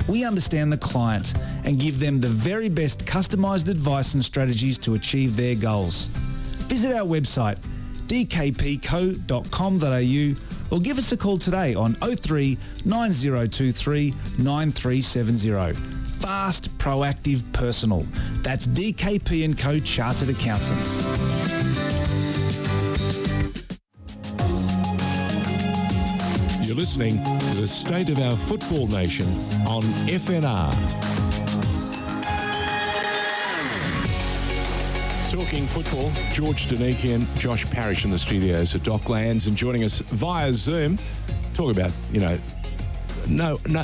We understand the client and give them the very best customised advice and strategies to achieve their goals. Visit our website, dkpco.com.au, or give us a call today on 03 9023 9370. Fast, proactive, personal. That's DKP & Co Chartered Accountants. You're listening to the State of Our Football Nation on FNR. Talking football, George Danikian, Josh Parrish in the studios at Docklands, and joining us via Zoom. Talk about,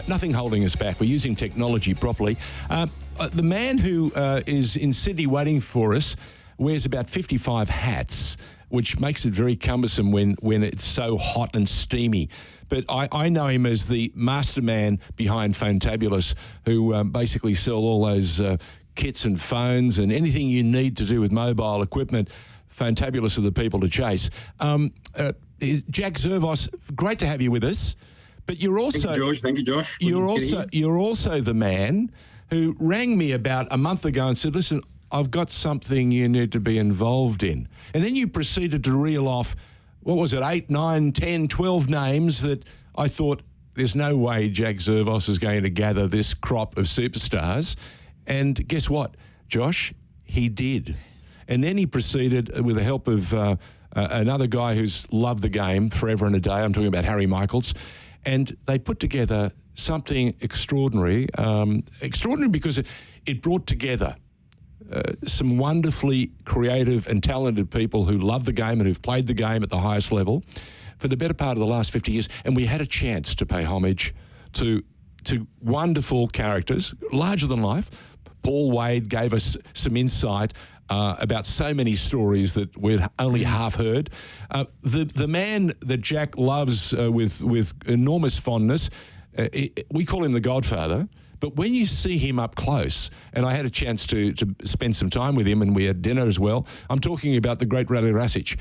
nothing holding us back. We're using technology properly. The man who is in Sydney waiting for us wears about 55 hats, which makes it very cumbersome when it's so hot and steamy. But I know him as the masterman behind Fantabulous, who basically sell all those kits and phones and anything you need to do with mobile equipment. Fantabulous are the people to chase. Jack Zervos, great to have you with us. But you're also Thank you, George. Thank you, Josh. You're also the man who rang me about a month ago and said, "Listen, I've got something you need to be involved in." And then you proceeded to reel off, 8, 9, 10, 12 names that I thought, there's no way Jack Zervos is going to gather this crop of superstars. And guess what, Josh? He did. And then he proceeded with the help of another guy who's loved the game forever and a day. I'm talking about Harry Michaels. And they put together something extraordinary. Extraordinary because it brought together some wonderfully creative and talented people who love the game and who've played the game at the highest level for the better part of the last 50 years. And we had a chance to pay homage to wonderful characters, larger than life. Paul Wade gave us some insight about so many stories that we'd only half heard. The man that Jack loves with enormous fondness, we call him the Godfather, but when you see him up close, and I had a chance to spend some time with him and we had dinner as well, I'm talking about the great Rally Rasic.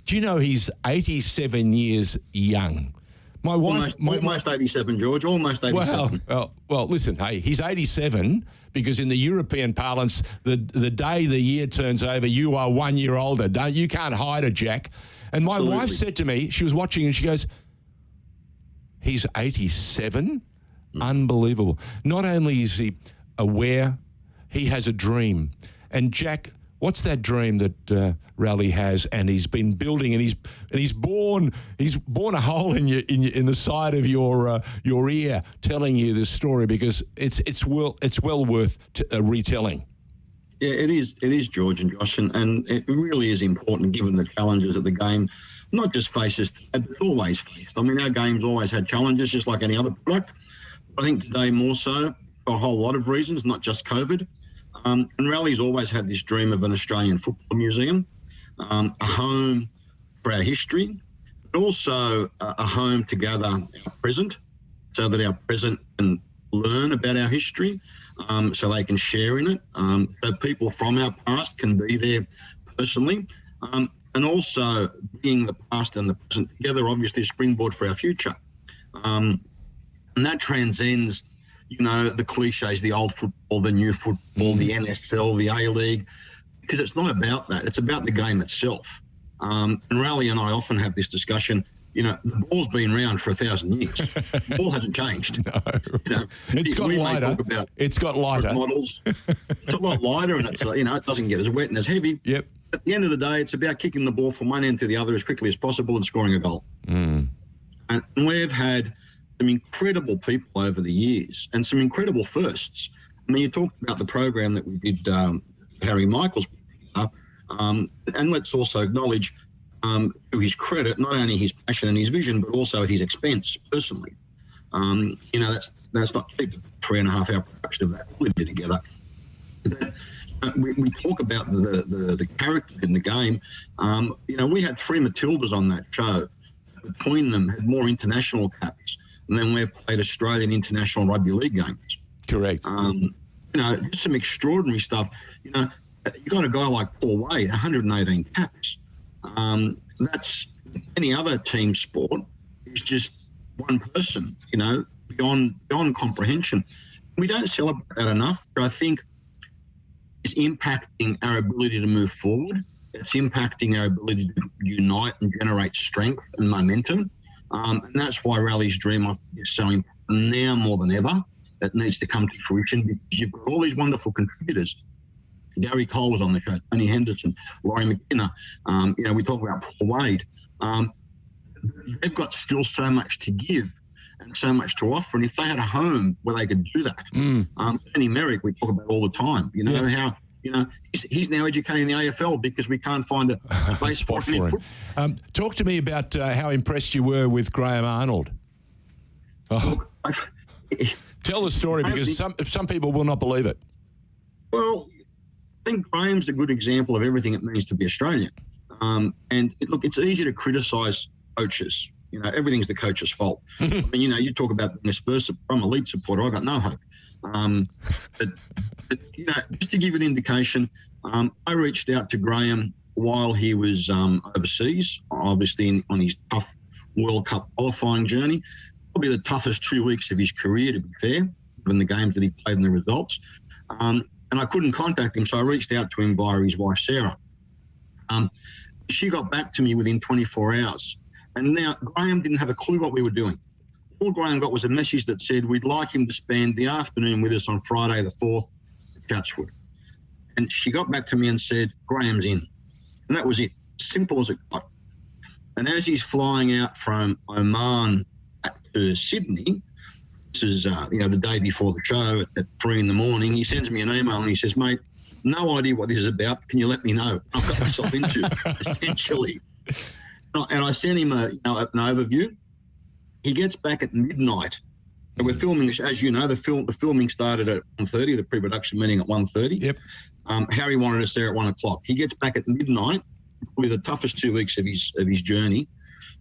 Do you know he's 87 years young? My wife... Almost 87, George, almost 87. Well, listen, hey, he's 87 because in the European parlance, the day the year turns over, you are 1 year older. You can't hide it, Jack. And my wife said to me, she was watching and she goes, he's 87? Unbelievable. Not only is he aware, he has a dream. And Jack, what's that dream that Rowley has? And he's been building, and he's born a hole in the side of your ear, telling you this story because it's well worth retelling. Yeah, it is, George and Josh, and it really is important given the challenges of the game, not just faces, but always faced. I mean, our game's always had challenges, just like any other product. I think today more so for a whole lot of reasons, not just COVID. And Rally's always had this dream of an Australian football museum, a home for our history, but also a home to gather our present, so that our present can learn about our history, so they can share in it, so people from our past can be there personally, and also bringing the past and the present together, obviously a springboard for our future. And that transcends, the cliches, the old football, the new football, the NSL, the A-League, because it's not about that. It's about the game itself. And Rally and I often have this discussion. The ball's been around for 1,000 years. The ball hasn't changed. No. It's got lighter. It's got lighter. Models. It's a lot lighter, and it's it doesn't get as wet and as heavy. Yep. At the end of the day, it's about kicking the ball from one end to the other as quickly as possible and scoring a goal. And we've had some incredible people over the years and some incredible firsts. I mean, you talked about the program that we did, Harry Michaels, and let's also acknowledge, to his credit, not only his passion and his vision, but also at his expense personally. That's not cheap. 3.5 hour production of that we did together. But, we talk about the characters in the game. We had 3 Matildas on that show. Between them, had more international caps, and then we've played Australian international rugby league games. Correct. Just some extraordinary stuff. You got a guy like Paul Wade, 118 caps. That's any other team sport. It's just one person, beyond comprehension. We don't celebrate that enough, but I think it's impacting our ability to move forward. It's impacting our ability to unite and generate strength and momentum. And that's why Rally's dream, I think, is so important now more than ever. That needs to come to fruition, because you've got all these wonderful contributors. Gary Cole was on the show, Tony Henderson, Laurie McKenna. We talk about Paul Wade. They've got still so much to give and so much to offer. And if they had a home where they could do that, Benny Merrick, we talk about all the time. How he's now educating the AFL because we can't find a space for him. Talk to me about how impressed you were with Graham Arnold. Oh. Tell the story, because some people will not believe it. Well, I think Graham's a good example of everything it means to be Australian. It's easy to criticise coaches. Everything's the coach's fault. I mean, you talk about being a Spurs supporter. I'm a Leeds supporter. I got no hope. But just to give an indication, I reached out to Graham while he was overseas, obviously on his tough World Cup qualifying journey. Probably the toughest 2 weeks of his career, to be fair, given the games that he played and the results. And I couldn't contact him, so I reached out to him via his wife, Sarah. She got back to me within 24 hours. And now Graham didn't have a clue what we were doing. All Graham got was a message that said we'd like him to spend the afternoon with us on Friday the 4th at Chatswood. And she got back to me and said, Graham's in. And that was it. Simple as it got. And as he's flying out from Oman back to Sydney, this is the day before the show at 3 a.m, he sends me an email and he says, mate, no idea what this is about. Can you let me know? I've got myself into essentially. And I sent him an overview. He gets back at midnight. And we're filming, as you know, the filming started at 1:30, the pre-production meeting at 1:30. Yep. Harry wanted us there at 1 o'clock. He gets back at midnight, probably the toughest 2 weeks of his journey.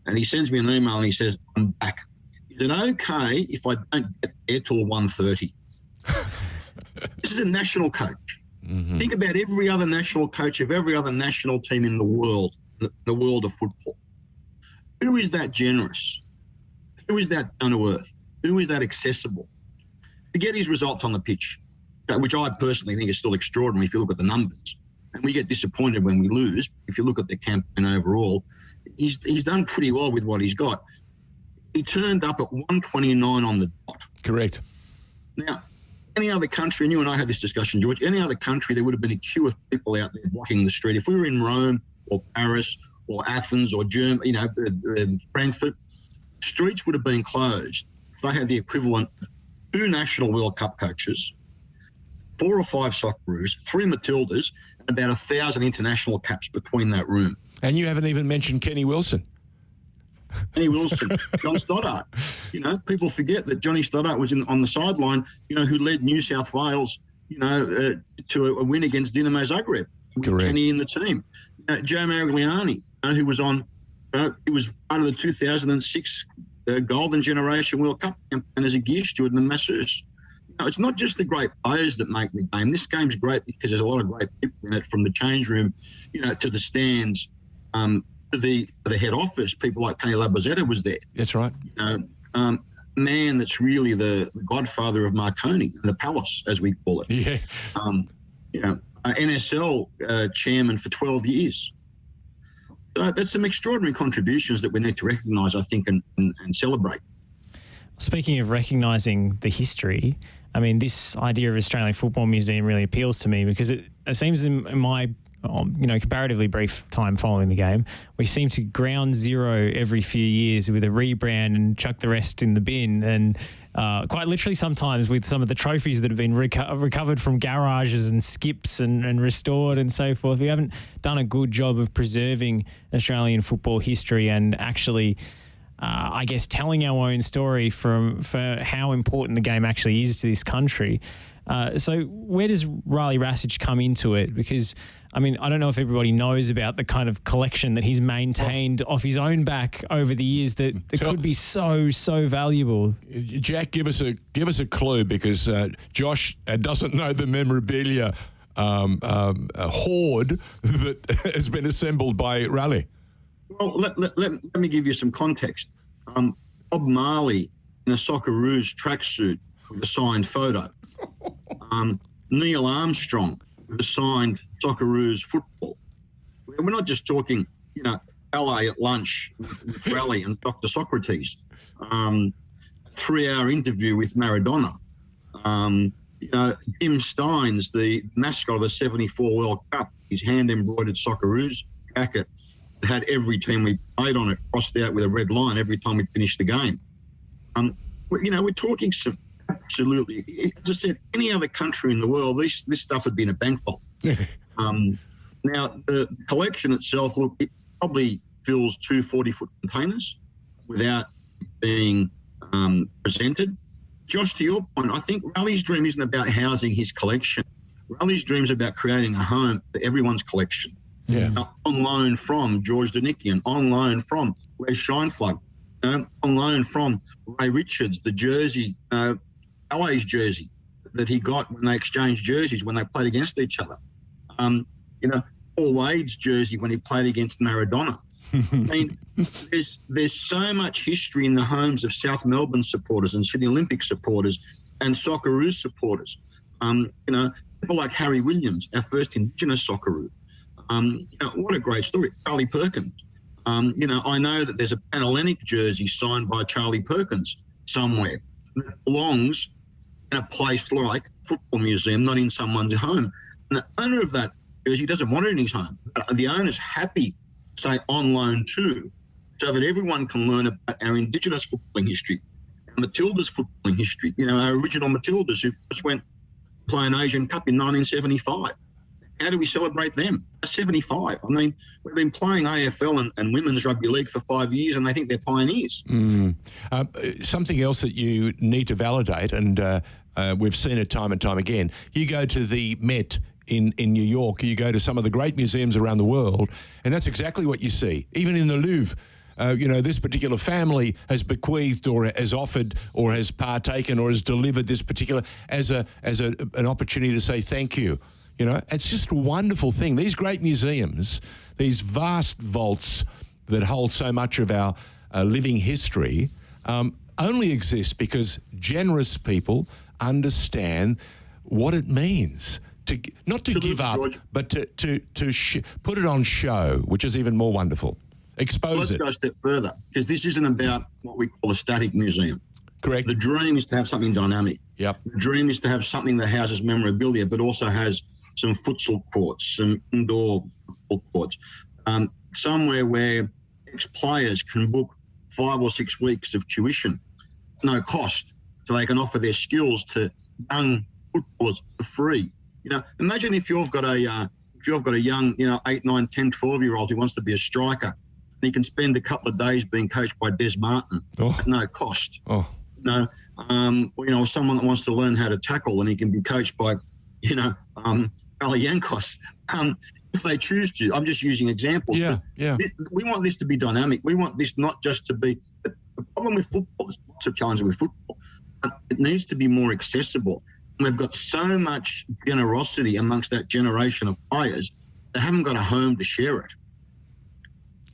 And he sends me an email and he says, I'm back. Is it okay if I don't get there till 1:30? This is a national coach. Mm-hmm. Think about every other national coach of every other national team in the world of football. Who is that generous? Who is that down to earth? Who is that accessible? To get his results on the pitch, which I personally think is still extraordinary if you look at the numbers. And we get disappointed when we lose. If you look at the campaign overall, he's done pretty well with what he's got. He turned up at 1:29 on the dot. Correct. Now, any other country, and you and I had this discussion, George, any other country, there would have been a queue of people out there blocking the street. If we were in Rome or Paris or Athens or Germany, Frankfurt, streets would have been closed if they had the equivalent of 2 national World Cup coaches, 4 or 5 Socceroos, 3 Matildas, and about 1,000 international caps between that room. And you haven't even mentioned Kenny Wilson. Kenny Wilson, John Stoddart. People forget that Johnny Stoddart was on the sideline, who led New South Wales, to a win against Dinamo Zagreb. Correct. Kenny in the team. Joe Marigliani, who was on, he was part of the 2006 Golden Generation World Cup campaign as a gear steward and a masseuse. It's not just the great players that make the game. This game's great because there's a lot of great people in it, from the change room, to the stands, to the head office. People like Tony Labozetta was there. That's right. Man that's really the godfather of Marconi, the Palace, as we call it. Yeah. NSL chairman for 12 years. That's some extraordinary contributions that we need to recognise, I think, and celebrate. Speaking of recognising the history, I mean, this idea of Australian Football Museum really appeals to me, because it seems in my comparatively brief time following the game, we seem to ground zero every few years with a rebrand and chuck the rest in the bin. And quite literally sometimes with some of the trophies that have been recovered from garages and skips and restored and so forth. We haven't done a good job of preserving Australian football history and actually, I guess, telling our own story for how important the game actually is to this country. So where does Riley Rasich come into it? Because, I mean, I don't know if everybody knows about the kind of collection that he's maintained off his own back over the years that could be so valuable. Jack, give us a clue, because Josh doesn't know the memorabilia hoard that has been assembled by Riley. Well, let me give you some context. Bob Marley in a Socceroos tracksuit with a signed photo. Neil Armstrong with a signed Socceroos football. We're not just talking, ballet at lunch with Raleigh and Dr. Socrates. 3-hour interview with Maradona. Jim Steins, the mascot of the 74 World Cup, his hand-embroidered Socceroos jacket had every team we played on it crossed out with a red line every time we'd finish the game. We're talking some absolutely, as I said, any other country in the world, this stuff would be in a bank vault. Now, the collection itself, look, it probably fills 2 40-foot containers without being presented. Josh, to your point, I think Riley's dream isn't about housing his collection. Riley's dream is about creating a home for everyone's collection. Yeah. On loan from George Danikian, on loan from Wes Scheinflug, on loan from Ray Richards, the jersey, LA's jersey that he got when they exchanged jerseys when they played against each other. Paul Wade's jersey when he played against Maradona. I mean, there's so much history in the homes of South Melbourne supporters and Sydney Olympic supporters and Socceroos supporters. People like Harry Williams, our first Indigenous Socceroo. What a great story. Charlie Perkins. I know that there's a Panhellenic jersey signed by Charlie Perkins somewhere that belongs in a place like a football museum, not in someone's home. And the owner of that jersey doesn't want it in his home. The owner's happy to say on loan too, so that everyone can learn about our Indigenous footballing history, our Matildas footballing history, our original Matildas who just went to play an Asian Cup in 1975. How do we celebrate them? 75. I mean, we've been playing AFL and women's rugby league for 5 years, and they think they're pioneers. Something else that you need to validate, and we've seen it time and time again. You go to the Met in New York, you go to some of the great museums around the world, and that's exactly what you see. Even in the Louvre, this particular family has bequeathed or has offered or has partaken or has delivered this particular as an opportunity to say thank you. It's just a wonderful thing. These great museums, these vast vaults that hold so much of our living history, only exist because generous people understand what it means to not to give up, George, but to put it on show, which is even more wonderful. Expose it. Let's go a step further, because this isn't about what we call a static museum. Correct. The dream is to have something dynamic. Yep. The dream is to have something that houses memorabilia, but also has some futsal courts, some indoor football courts, somewhere where ex-players can book 5 or 6 weeks of tuition, no cost, so they can offer their skills to young footballers for free. You know, imagine if you've got a young, 8, 9, 10, 12-year-old who wants to be a striker, and he can spend a couple of days being coached by Des Martin at no cost. Oh. Or someone that wants to learn how to tackle, and he can be coached by, Ali Yankos. If they choose to, I'm just using examples. Yeah. We want this to be dynamic. We want this not just to be. The problem with football, there's lots of challenges with football. It needs to be more accessible. And we've got so much generosity amongst that generation of players. They haven't got a home to share it.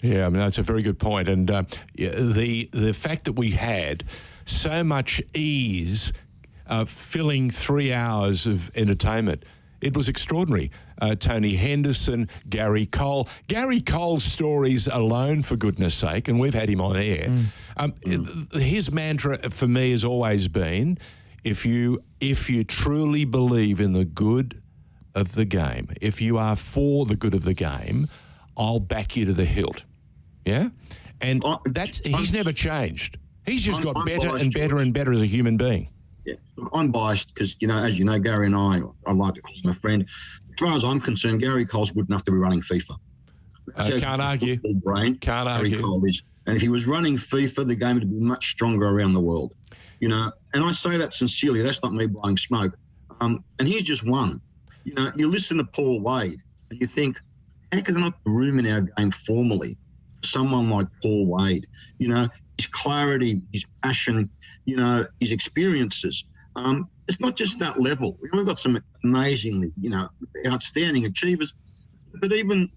Yeah, I mean, that's a very good point. And the fact that we had so much ease filling 3 hours of entertainment, it was extraordinary. Tony Henderson, Gary Cole. Gary Cole's stories alone, for goodness sake, and we've had him on air. His mantra for me has always been, if you truly believe in the good of the game, if you are for the good of the game, I'll back you to the hilt. Yeah? And he's never changed. He's just got better and better and better as a human being. Yeah, I'm biased because, as you know, Gary and I like to call him a friend. As far as I'm concerned, Gary Cole's good enough to be running FIFA. Can't argue. Can't argue. Gary Cole is. And if he was running FIFA, the game would be much stronger around the world. And I say that sincerely. That's not me blowing smoke. And he's just one. You listen to Paul Wade and you think, how can there not be room in our game formally for someone like Paul Wade? His clarity, his passion, his experiences. It's not just that level. We've got some amazingly, outstanding achievers, but even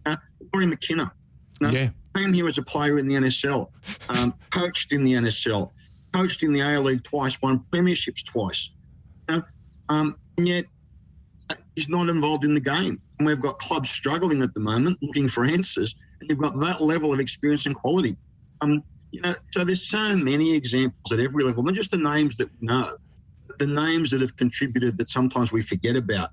Rory McKenna, came here as a player in the NSL, coached in the NSL, coached in the A-League twice, won premierships twice. And yet he's not involved in the game. And we've got clubs struggling at the moment, looking for answers, and you've got that level of experience and quality. So there's so many examples at every level, not just the names that we know, but the names that have contributed that sometimes we forget about.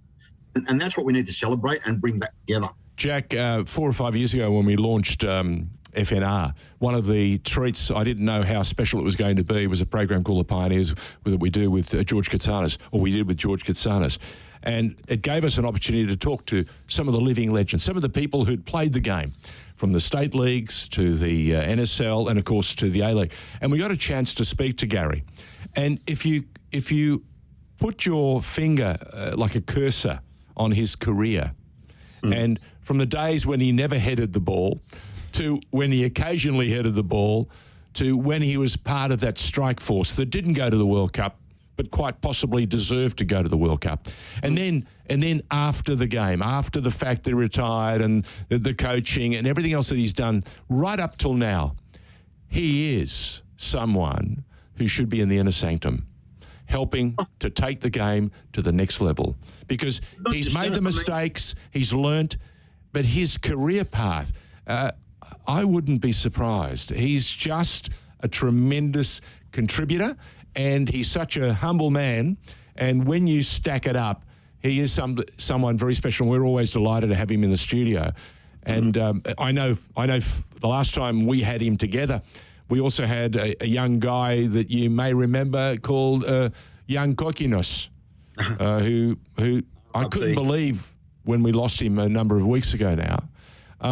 And that's what we need to celebrate and bring back together. Jack, 4 or 5 years ago when we launched FNR, one of the treats, I didn't know how special it was going to be, was a program called The Pioneers that we do with George Katsanis. And it gave us an opportunity to talk to some of the living legends, some of the people who'd played the game, from the state leagues to the NSL and, of course, to the A-League. And we got a chance to speak to Gary. And if you put your finger like a cursor on his career, and from the days when he never headed the ball to when he occasionally headed the ball to when he was part of that strike force that didn't go to the World Cup but quite possibly deserved to go to the World Cup. And then after the game, after the fact that he retired and the coaching and everything else that he's done right up till now, he is someone who should be in the inner sanctum, helping to take the game to the next level. Because he's made the mistakes, he's learnt, but his career path, I wouldn't be surprised. He's just a tremendous contributor, and he's such a humble man. And when you stack it up, he is someone very special. We're always delighted to have him in the studio. And I know the last time we had him together, we also had a young guy that you may remember called Young Kokinos, who I couldn't believe when we lost him a number of weeks ago now.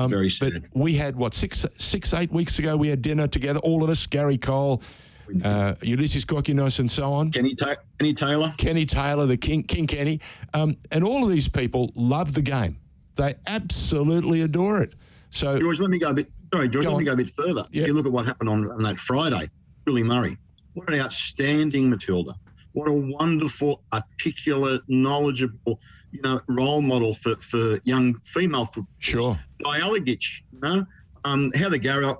Very sad. But we had, 8 weeks ago, we had dinner together, all of us, Gary Cole, Ulysses Kokinos and so on. Kenny Taylor. Kenny Taylor, the King Kenny. And all of these people love the game. They absolutely adore it. So, George, let me go a bit further. Yep. If you look at what happened on that Friday, Billy Murray, what an outstanding Matilda. What a wonderful, articulate, knowledgeable, role model for young female footballers. Sure. Dialigic, Heather Garrett,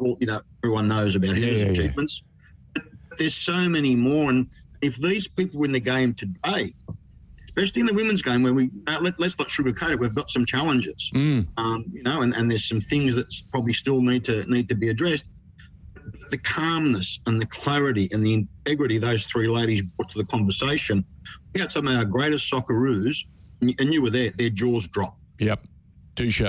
everyone knows about his achievements. But there's so many more. And if these people were in the game today, especially in the women's game, where let's not sugarcoat it, we've got some challenges, and there's some things that probably still need to be addressed. The calmness and the clarity and the integrity those three ladies brought to the conversation, we had some of our greatest Socceroos, and you were there, their jaws dropped. Yep. Touche.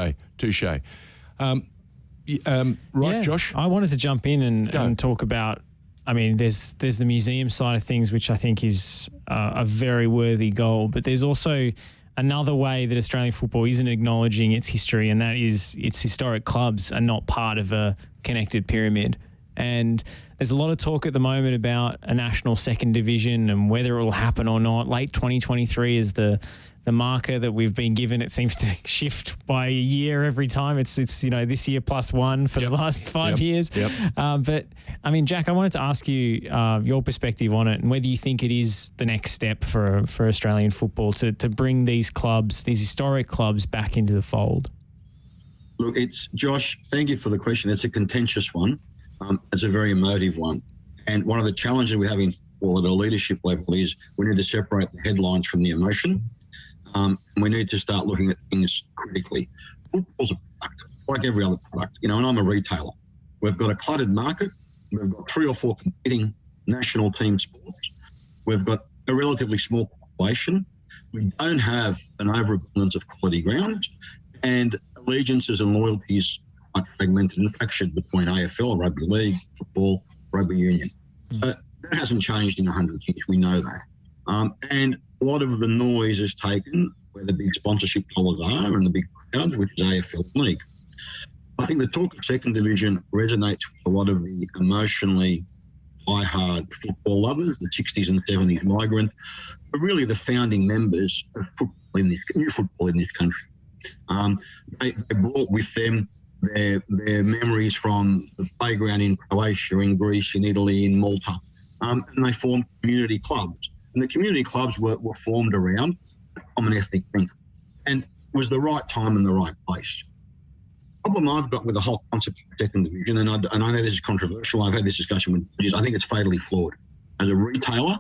Right, Josh? I wanted to jump in and talk about I mean, there's the museum side of things, which I think is a very worthy goal, but there's also another way that Australian football isn't acknowledging its history, and that is its historic clubs are not part of a connected pyramid. And there's a lot of talk at the moment about a national second division and whether it will happen or not. Late 2023 is the marker that we've been given. It seems to shift by a year every time. It's this year +1 for the last 5 years. But I mean, Jack, I wanted to ask you your perspective on it and whether you think it is the next step for Australian football to bring these clubs, these historic clubs, back into the fold. Look, Josh, thank you for the question. It's a contentious one. It's a very emotive one. And one of the challenges we have in football at a leadership level is we need to separate the headlines from the emotion. We need to start looking at things critically. Football's a product, like every other product, and I'm a retailer. We've got a cluttered market. We've got 3 or 4 competing national team sports. We've got a relatively small population. We don't have an overabundance of quality grounds, and allegiances and loyalties are fragmented and fractured between AFL, rugby league, football, rugby union. That hasn't changed in 100 years. We know that. And a lot of the noise is taken where the big sponsorship dollars are and the big crowds, which is AFL league. I think the talk of second division resonates with a lot of the emotionally hard football lovers, the 60s and 70s migrant, but really the founding members of new football in this country. They brought with them their memories from the playground in Croatia, in Greece, in Italy, in Malta, and they formed community clubs. And the community clubs were formed around a common ethnic thing, and it was the right time and the right place. The problem I've got with the whole concept of second division, and I know this is controversial, I've had this discussion with judges, I think it's fatally flawed. As a retailer,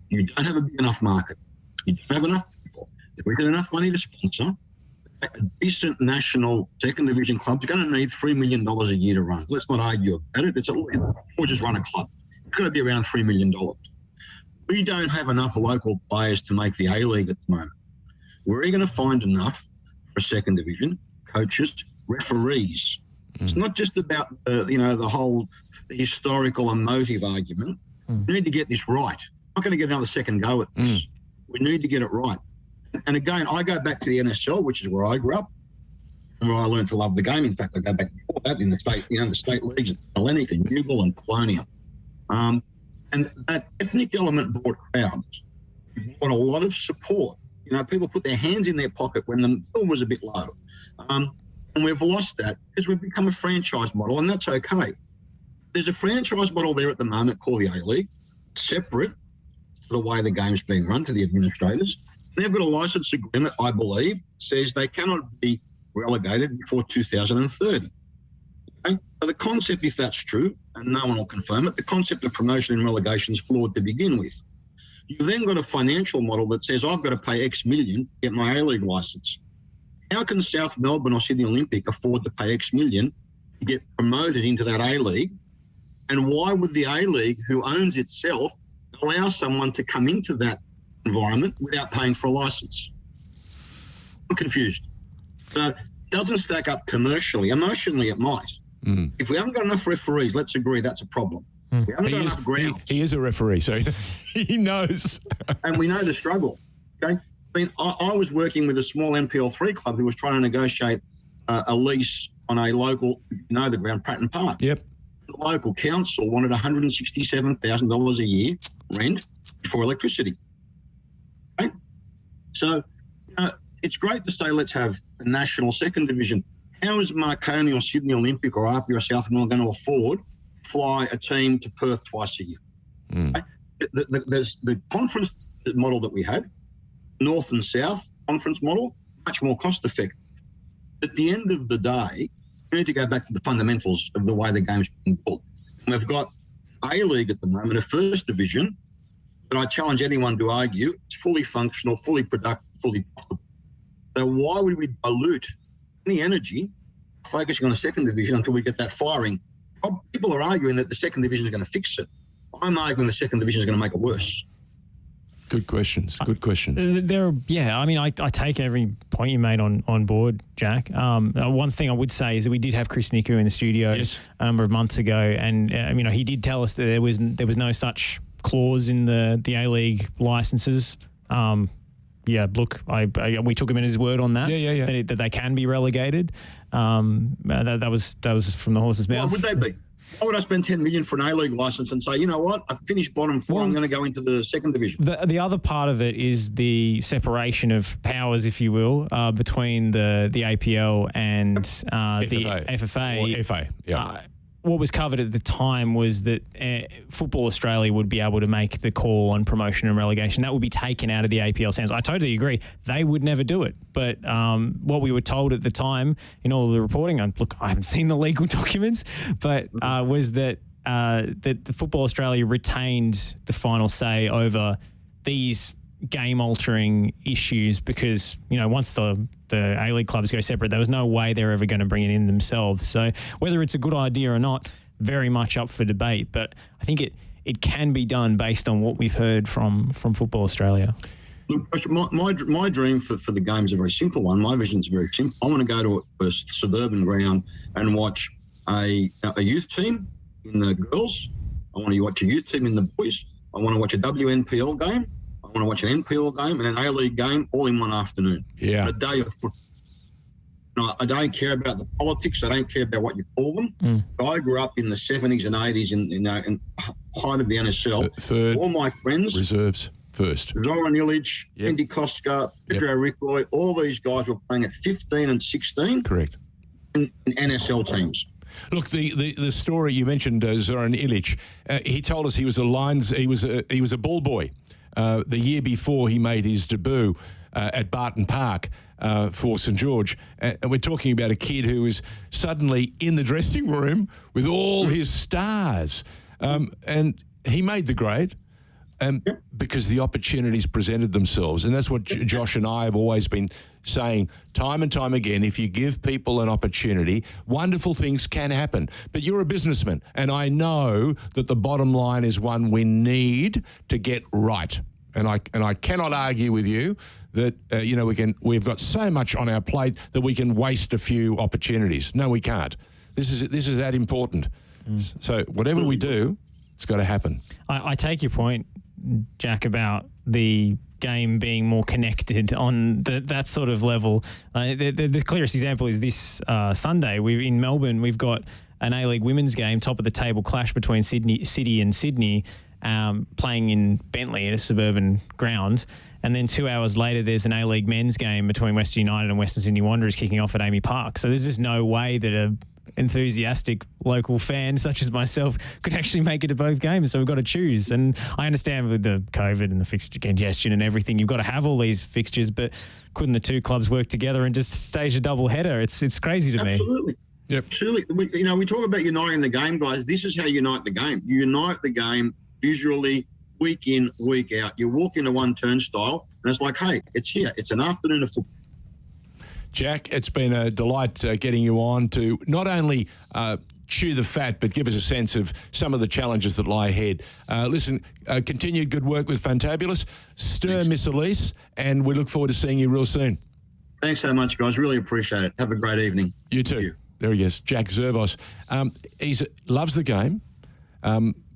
you don't have a big enough market. You don't have enough people. If we get enough money to sponsor, a decent national second division club's going to need $3 million a year to run. Let's not argue about it. Or just run a club. It's got to be around $3 million. We don't have enough local players to make the A-League at the moment. Where are you going to find enough for a second division? Coaches, referees. It's not just about the whole historical emotive argument. We need to get this right. We're not going to get another second go at this. We need to get it right. And again, I go back to the NSL, which is where I grew up and where I learned to love the game. In fact, I go back before that in the state, the state leagues at Hellenic and Newell and Polonia. And that ethnic element brought crowds. It brought a lot of support. People put their hands in their pocket when the bill was a bit low. And we've lost that because we've become a franchise model, and that's okay. There's a franchise model there at the moment called the A-League, separate to the way the game's being run, to the administrators. They've got a licence agreement, I believe, says they cannot be relegated before 2030. Okay? So the concept, if that's true, and no one will confirm it, the concept of promotion and relegation is flawed to begin with. You've then got a financial model that says I've got to pay X million to get my A-League licence. How can South Melbourne or Sydney Olympic afford to pay X million to get promoted into that A-League? And why would the A-League, who owns itself, allow someone to come into that environment without paying for a licence? I'm confused. So it doesn't stack up commercially. Emotionally, it might. If we haven't got enough referees, let's agree that's a problem. We haven't got enough grounds. He is a referee, so he knows. And we know the struggle. Okay. I mean, I was working with a small NPL3 club who was trying to negotiate a lease on a local, the ground, Pratton Park. Yep. The local council wanted $167,000 a year rent for electricity. Okay? So it's great to say let's have a national second division. How is Marconi or Sydney Olympic or API or South Melbourne going to afford to fly a team to Perth twice a year? Okay? There's the conference model that we had, North and South conference model, much more cost effective. At the end of the day, we need to go back to the fundamentals of the way the game's being built. And we've got A-League at the moment, a first division, but I challenge anyone to argue it's fully functional, fully productive, fully profitable. So why would we dilute any energy focusing on a second division until we get that firing? People are arguing that the second division is going to fix it. I'm arguing the second division is going to make it worse. Good questions. I take every point you made on board, Jack. One thing I would say is that we did have Chris Niku in the studio a number of months ago, and he did tell us that there was no such clause in the A-League licenses. Look, we took him at his word on that. That they can be relegated. That was from the horse's mouth. Why would they be? Why would I spend $10 million for an A-League license and say, you know what, I finished bottom four, I'm going to go into the second division? The other part of it is the separation of powers, if you will, between the APL and the FFA. Or FA, yeah. What was covered at the time was that Football Australia would be able to make the call on promotion and relegation. That would be taken out of the APL hands. I totally agree. They would never do it. But what we were told at the time in all of the reporting, look, I haven't seen the legal documents, but was that the Football Australia retained the final say over these game-altering issues because, once the A-League clubs go separate, there was no way they're ever going to bring it in themselves. So whether it's a good idea or not, very much up for debate. But I think it can be done based on what we've heard from Football Australia. Look, my dream for the game is a very simple one. My vision is very simple. I want to go to a suburban ground and watch a youth team in the girls. I want to watch a youth team in the boys. I want to watch a WNPL game. I want to watch an NPL game and an A-League game all in one afternoon. Yeah. A day of football. No, I don't care about the politics. I don't care about what you call them. I grew up in the 70s and 80s in height of the NSL. Third. All my friends. Reserves first. Zoran Ilic, Andy Koska, Pedro Rickoy, all these guys were playing at 15 and 16. Correct. In NSL teams. Look, the story you mentioned, Zoran Ilic, he told us he was a ball boy. The year before he made his debut at Barton Park for St George. And we're talking about a kid who was suddenly in the dressing room with all his stars. And he made the grade because the opportunities presented themselves. And that's what Josh and I have always been saying time and time again. If you give people an opportunity, wonderful things can happen. But you're a businessman, and I know that the bottom line is one we need to get right. And I cannot argue with you that we've got so much on our plate that we can waste a few opportunities. No, we can't. This is that important. So whatever we do, it's got to happen. I take your point, Jack, about the game being more connected on that sort of level. The clearest example is this Sunday. In Melbourne, we've got an A-League women's game, top of the table clash between City and Sydney, playing in Bentley at a suburban ground. And then 2 hours later, there's an A-League men's game between Western United and Western Sydney Wanderers kicking off at Amy Park. So there's just no way that a enthusiastic local fan such as myself could actually make it to both games. So we've got to choose. And I understand with the COVID and the fixture congestion and everything, you've got to have all these fixtures, but couldn't the two clubs work together and just stage a double header? It's crazy to me. Absolutely. Yep. Absolutely. We talk about uniting the game, guys. This is how you unite the game. You unite the game visually, week in, week out. You walk into one turnstile and it's like, hey, it's here. It's an afternoon of football. Jack, it's been a delight getting you on to not only chew the fat, but give us a sense of some of the challenges that lie ahead. Continued good work with Fantabulous. Stir Miss Elise, and we look forward to seeing you real soon. Thanks so much, guys. Really appreciate it. Have a great evening. You too. You. There he is, Jack Zervos. He loves the game.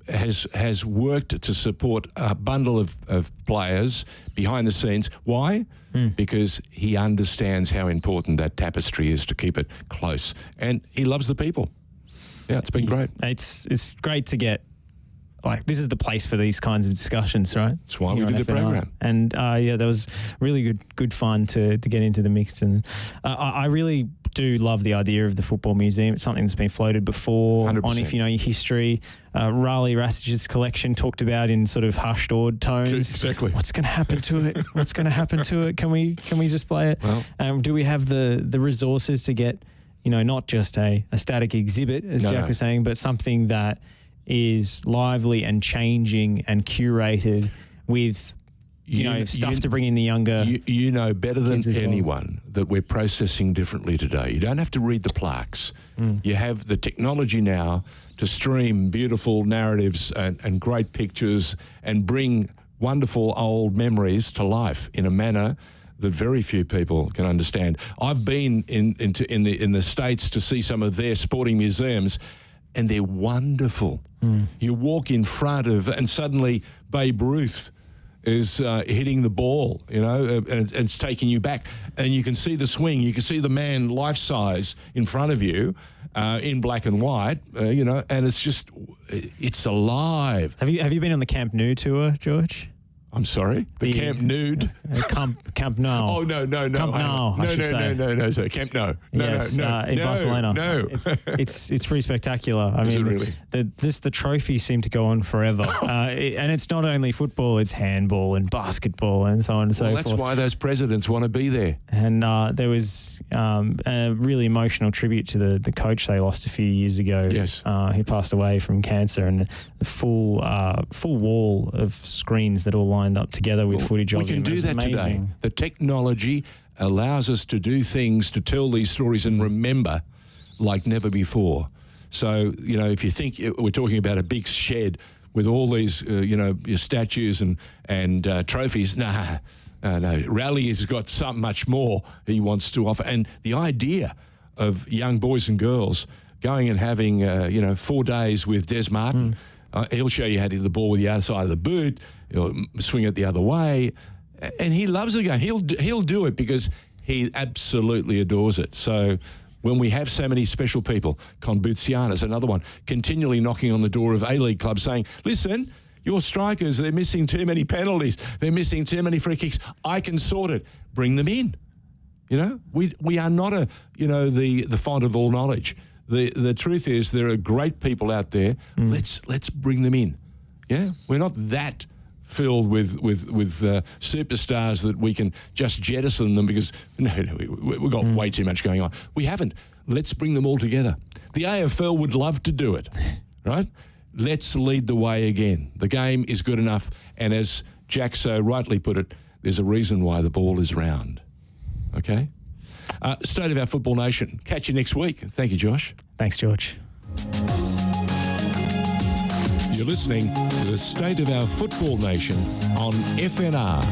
Has worked to support a bundle of players behind the scenes. Why? Because he understands how important that tapestry is to keep it close. And he loves the people. Yeah, it's been great. It's great to get, this is the place for these kinds of discussions, right? That's why we did the program. And that was really good fun to get into the mix. And I really do love the idea of the Football Museum. It's something that's been floated before 100%. on If You Know Your History. Raleigh Rassige's collection talked about in sort of hushed, awed tones. Exactly. What's going to happen to it? What's going to happen to it? Can we display it? Well, do we have the resources to get, not just a static exhibit, as Jack was saying, but something that is lively and changing and curated with stuff to bring in the younger. You know better than anyone well. that we're processing differently today. You don't have to read the plaques. You have the technology now to stream beautiful narratives and great pictures and bring wonderful old memories to life in a manner that very few people can understand. I've been in the States to see some of their sporting museums, and they're wonderful. You walk in front of, and suddenly Babe Ruth is hitting the ball, and it's taking you back. And you can see the swing. You can see the man life-size in front of you in black and white, and it's alive. Have you been on the Camp Nou tour, George? I'm sorry? The Camp Nude? Camp Nou. Oh, no. Camp Nou, I should say. No, sir. Camp Nou. Yes, in Barcelona. No. It's pretty spectacular. I mean, really? The trophies seem to go on forever. And it's not only football, it's handball and basketball and so on and so forth. That's why those presidents want to be there. And there was a really emotional tribute to the coach they lost a few years ago. Yes. He passed away from cancer, and the full wall of screens that all lined up together with footage of him. We can do that amazing. today. The technology allows us to do things, to tell these stories and remember like never before. So, if you think we're talking about a big shed with all these, your statues and trophies, no. Rally has got so much more he wants to offer. And the idea of young boys and girls going and having, 4 days with Des Martin, he'll show you how to hit the ball with the other side of the boot, he'll swing it the other way, and he loves the game. He'll do it because he absolutely adores it. So when we have so many special people, Konbutsiana's another one, continually knocking on the door of A-League clubs saying, listen, your strikers, they're missing too many penalties, they're missing too many free kicks, I can sort it. Bring them in. We are not the font of all knowledge. The truth is there are great people out there. Let's bring them in. Yeah, we're not that filled with superstars that we can just jettison them because we've got way too much going on. We haven't. Let's bring them all together. The AFL would love to do it, right? Let's lead the way again. The game is good enough, and as Jack so rightly put it, there's a reason why the ball is round. Okay? State of our football nation. Catch you next week. Thank you, Josh. Thanks, George. You're listening to the State of Our Football Nation on FNR.